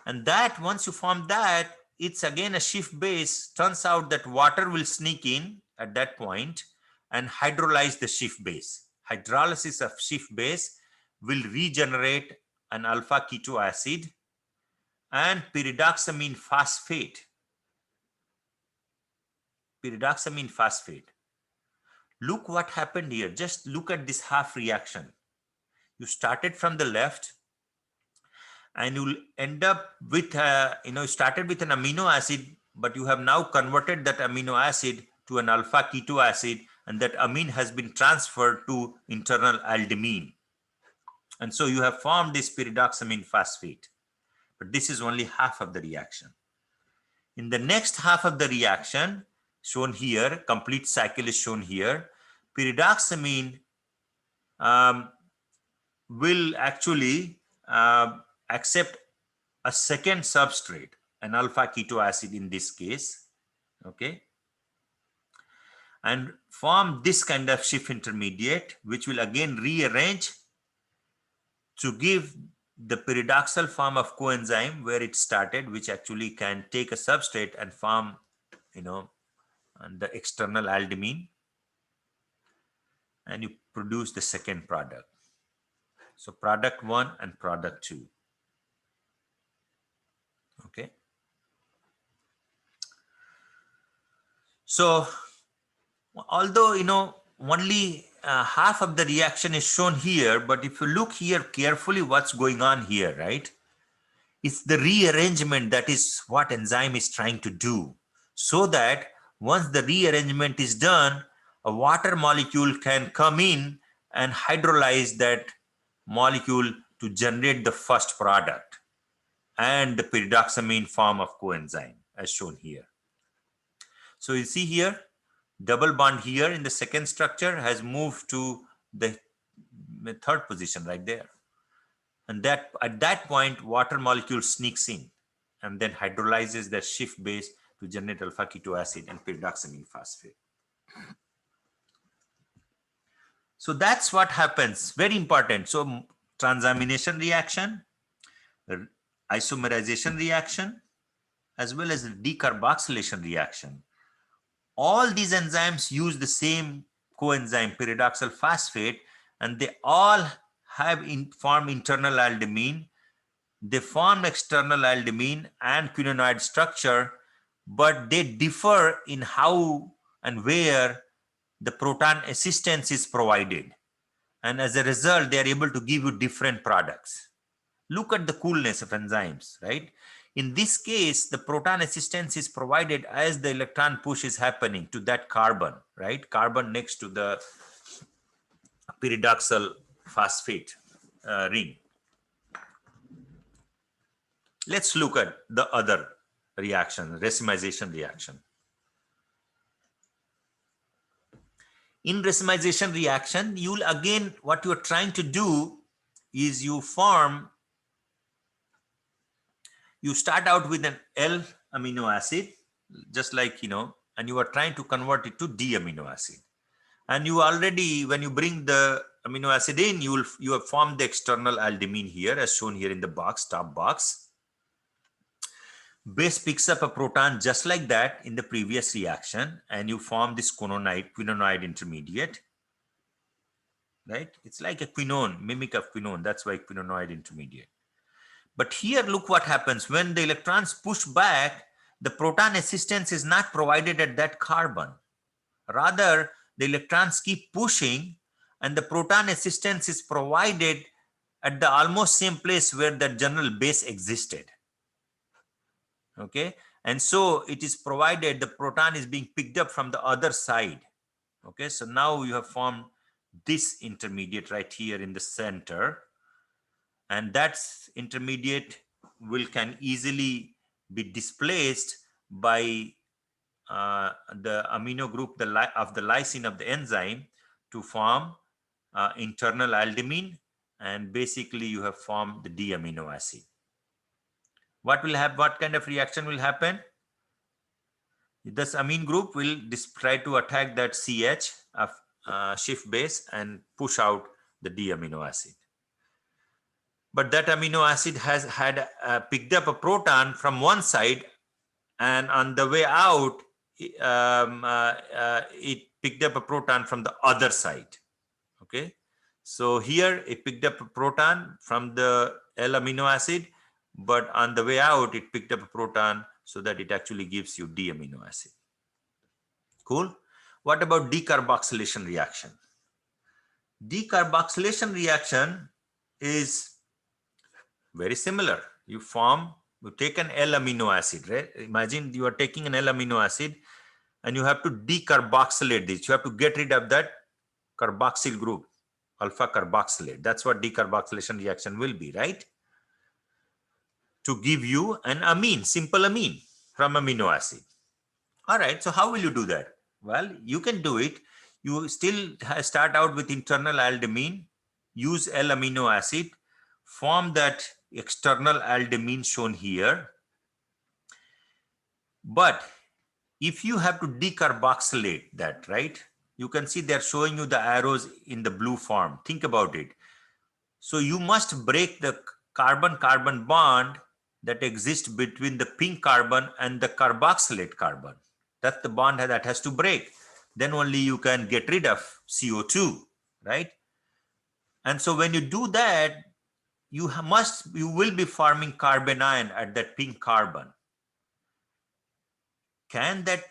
And that once you form that, it's again a Schiff base. Turns out that water will sneak in at that point and hydrolyze the Schiff base. Hydrolysis of Schiff base will regenerate an alpha keto acid and pyridoxamine phosphate. Pyridoxamine phosphate. Look what happened here. Just look at this half reaction. You started from the left, and you'll end up with, started with an amino acid, but you have now converted that amino acid to an alpha keto acid, and that amine has been transferred to internal aldimine. And so you have formed this pyridoxamine phosphate, but this is only half of the reaction. In the next half of the reaction, shown here, complete cycle is shown here, pyridoxamine will actually accept a second substrate, an alpha keto acid in this case, okay, and form this kind of Schiff intermediate, which will again rearrange to give the pyridoxal form of coenzyme where it started, which actually can take a substrate and form, the external aldimine, and you produce the second product. So product 1 and product 2. Okay. So although, only half of the reaction is shown here, but if you look here carefully, what's going on here, right? It's the rearrangement that is what enzyme is trying to do, so that once the rearrangement is done, a water molecule can come in and hydrolyze that molecule to generate the first product and the pyridoxamine form of coenzyme as shown here. So you see here, double bond here in the second structure has moved to the third position right there. And that at that point, water molecule sneaks in and then hydrolyzes the Schiff base to generate alpha keto acid and pyridoxamine phosphate. So that's what happens. Very important. So transamination reaction, isomerization reaction, as well as the decarboxylation reaction. All these enzymes use the same coenzyme, pyridoxal phosphate, and they all have form internal aldimine. They form external aldimine and quinonoid structure, but they differ in how and where the proton assistance is provided. And as a result, they are able to give you different products. Look at the coolness of enzymes, right? In this case, the proton assistance is provided as the electron push is happening to that carbon, right? Carbon next to the pyridoxal phosphate ring. Let's look at the other reaction, racemization reaction. In racemization reaction, you'll again, what you're trying to do is you start out with an L amino acid, just like, and you are trying to convert it to D amino acid. And you already, when you bring the amino acid in, you have formed the external aldimine here, as shown here in the box, top box. Base picks up a proton just like that in the previous reaction, and you form this quinonoid intermediate, right? It's like a quinone, mimic of quinone. That's why quinonoid intermediate. But here, look what happens. When the electrons push back, the proton assistance is not provided at that carbon. Rather, the electrons keep pushing and the proton assistance is provided at the almost same place where the general base existed. Okay, and so it is provided the proton is being picked up from the other side. Okay, so now you have formed this intermediate right here in the center, and that's intermediate can easily be displaced by the amino group of the lysine of the enzyme to form internal aldimine, and basically you have formed the D amino acid. What kind of reaction will happen? This amine group will try to attack that CH of Schiff base and push out the D amino acid. But that amino acid has picked up a proton from one side, and on the way out, it picked up a proton from the other side. Okay, so here it picked up a proton from the L amino acid, but on the way out, it picked up a proton so that it actually gives you D amino acid. Cool. What about decarboxylation reaction? Decarboxylation reaction is very similar. You take an L amino acid, right? Imagine you are taking an L amino acid and you have to decarboxylate this. You have to get rid of that carboxyl group, alpha carboxylate. That's what decarboxylation reaction will be, right? To give you an amine, simple amine from amino acid. All right, so how will you do that? Well, you can do it. You still start out with internal aldimine, use L amino acid, form that external aldimine shown here. But if you have to decarboxylate that, right? You can see they're showing you the arrows in the blue form. Think about it. So you must break the carbon-carbon bond that exists between the pink carbon and the carboxylate carbon. That's the bond that has to break. Then only you can get rid of CO2, right? And so when you do that, you will be forming carbanion at that pink carbon. Can that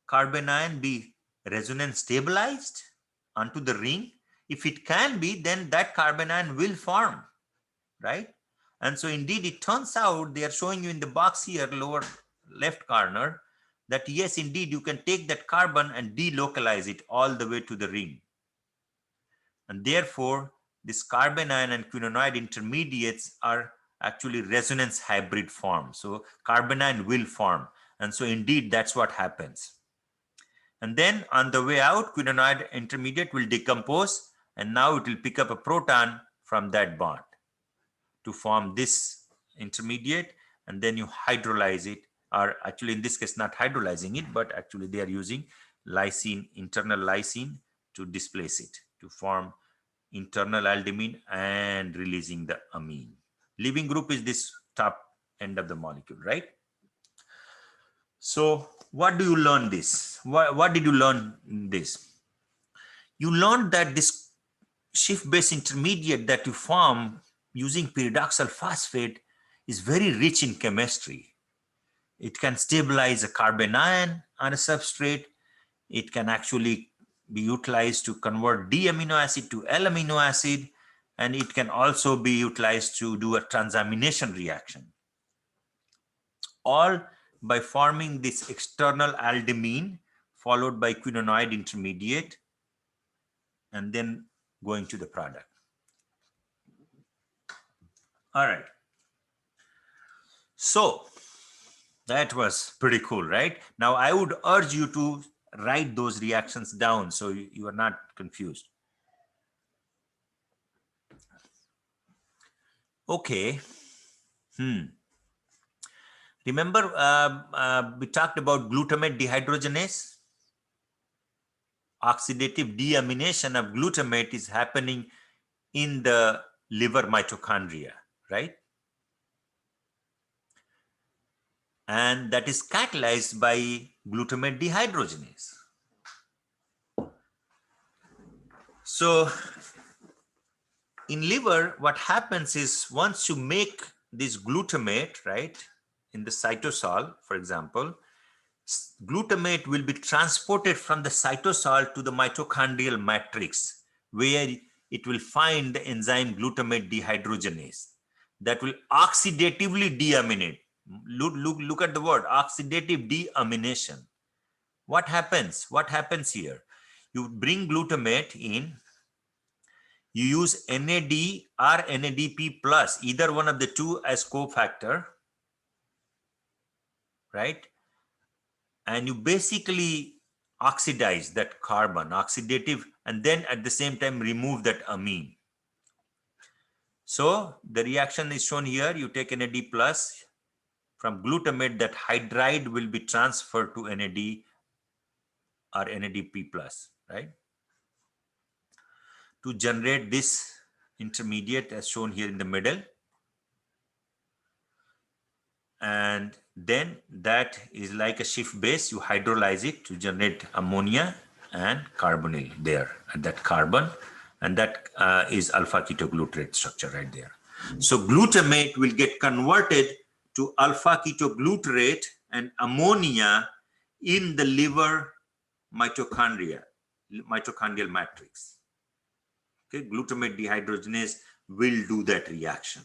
carbanion be resonance stabilized onto the ring? If it can be, then that carbanion will form, right? And so indeed, it turns out they are showing you in the box here, lower left corner, that yes, indeed, you can take that carbon and delocalize it all the way to the ring. And therefore, this carbanion and quinonoid intermediates are actually resonance hybrid form. So carbanion will form. And so indeed, that's what happens. And then on the way out, quinonoid intermediate will decompose, and now it will pick up a proton from that bond to form this intermediate, and then you hydrolyze it, or actually in this case, not hydrolyzing it, but actually they are using lysine, internal lysine to displace it, to form internal aldimine and releasing the amine. Leaving group is this top end of the molecule, right? So what do you learn this? What did you learn in this? You learned that this Schiff base intermediate that you form using pyridoxal phosphate is very rich in chemistry. It can stabilize a carbanion on a substrate. It can actually be utilized to convert D amino acid to L amino acid, and it can also be utilized to do a transamination reaction, all by forming this external aldimine followed by quinonoid intermediate and then going to the product. All right. So that was pretty cool, right? Now I would urge you to write those reactions down so you are not confused. Okay. Remember we talked about glutamate dehydrogenase? Oxidative deamination of glutamate is happening in the liver mitochondria, right? And that is catalyzed by glutamate dehydrogenase. So in liver, what happens is once you make this glutamate, right, in the cytosol, for example, glutamate will be transported from the cytosol to the mitochondrial matrix, where it will find the enzyme glutamate dehydrogenase that will oxidatively deaminate. Look at the word oxidative deamination. What happens? What happens here? You bring glutamate in, you use NAD or NADP plus, either one of the two as cofactor, right? And you basically oxidize that carbon, oxidative, and then at the same time remove that amine. So the reaction is shown here. You take NAD plus from glutamate, that hydride will be transferred to NAD or NADP plus, right? To generate this intermediate as shown here in the middle. And then that is like a Schiff base. You hydrolyze it to generate ammonia and carbonyl there at that carbon. And that is alpha ketoglutarate structure right there. So glutamate will get converted to alpha ketoglutarate and ammonia in the liver mitochondrial matrix. Okay, glutamate dehydrogenase will do that reaction.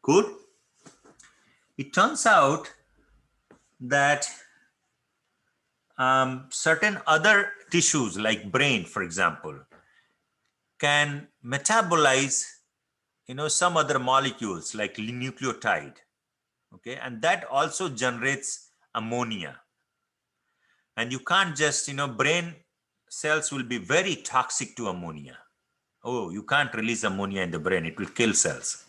Cool. It turns out that certain other tissues like brain, for example, can metabolize, some other molecules like nucleotide. Okay, and that also generates ammonia. And you can't just, brain cells will be very toxic to ammonia. Oh, you can't release ammonia in the brain, it will kill cells.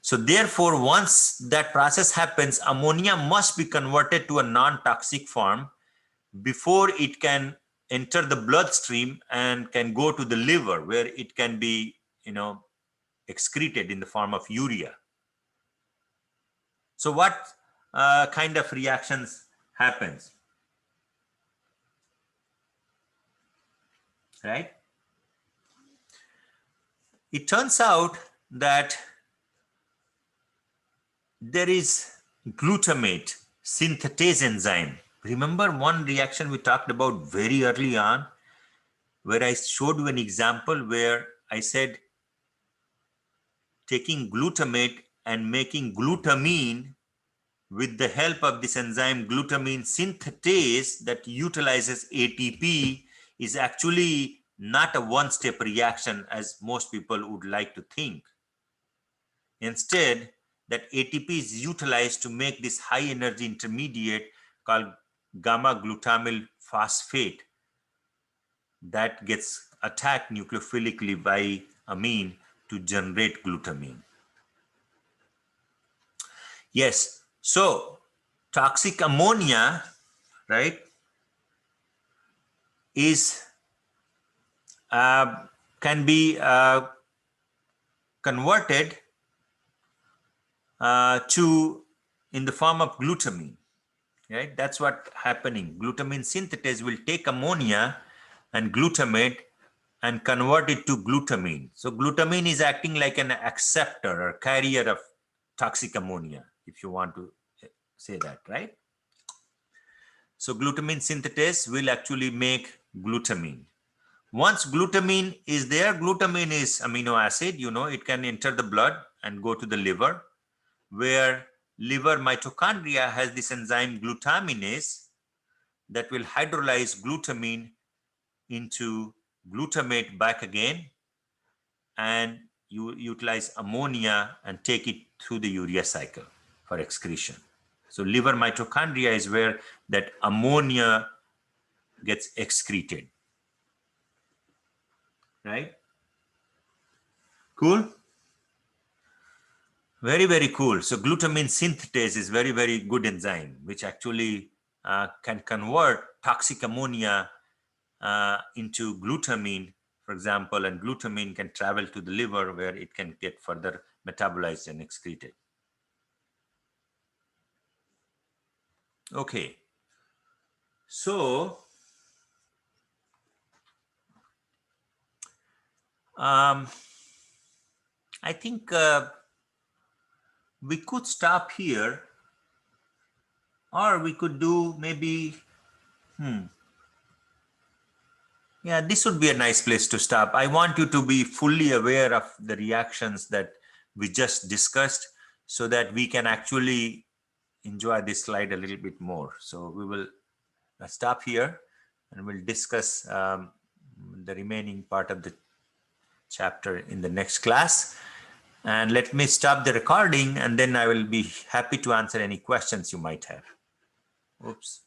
So therefore, once that process happens, ammonia must be converted to a non-toxic form before it can enter the bloodstream and can go to the liver, where it can be, excreted in the form of urea. So what kind of reactions happens? Right? It turns out that there is glutamate synthetase enzyme. Remember one reaction we talked about very early on, where I showed you an example where I said taking glutamate and making glutamine with the help of this enzyme glutamine synthetase that utilizes ATP is actually not a one-step reaction as most people would like to think. Instead, that ATP is utilized to make this high energy intermediate called gamma glutamyl phosphate that gets attacked nucleophilically by amine to generate glutamine. Yes, so toxic ammonia, right, is can be converted to in the form of glutamine, right? That's what happening. Glutamine synthetase will take ammonia and glutamate and convert it to glutamine. So glutamine is acting like an acceptor or carrier of toxic ammonia, if you want to say that, right? So glutamine synthetase will actually make glutamine. Once glutamine is there, glutamine is amino acid, it can enter the blood and go to the liver, where liver mitochondria has this enzyme glutaminase that will hydrolyze glutamine into glutamate back again, and you utilize ammonia and take it through the urea cycle for excretion. So liver mitochondria is where that ammonia gets excreted, right? Cool. Very, very cool. So glutamine synthetase is very, very good enzyme, which actually can convert toxic ammonia into glutamine, for example, and glutamine can travel to the liver where it can get further metabolized and excreted. Okay. So I think we could stop here, or we could do maybe, Yeah, this would be a nice place to stop. I want you to be fully aware of the reactions that we just discussed so that we can actually enjoy this slide a little bit more. So we will stop here and we'll discuss the remaining part of the chapter in the next class. And let me stop the recording and then I will be happy to answer any questions you might have. Oops.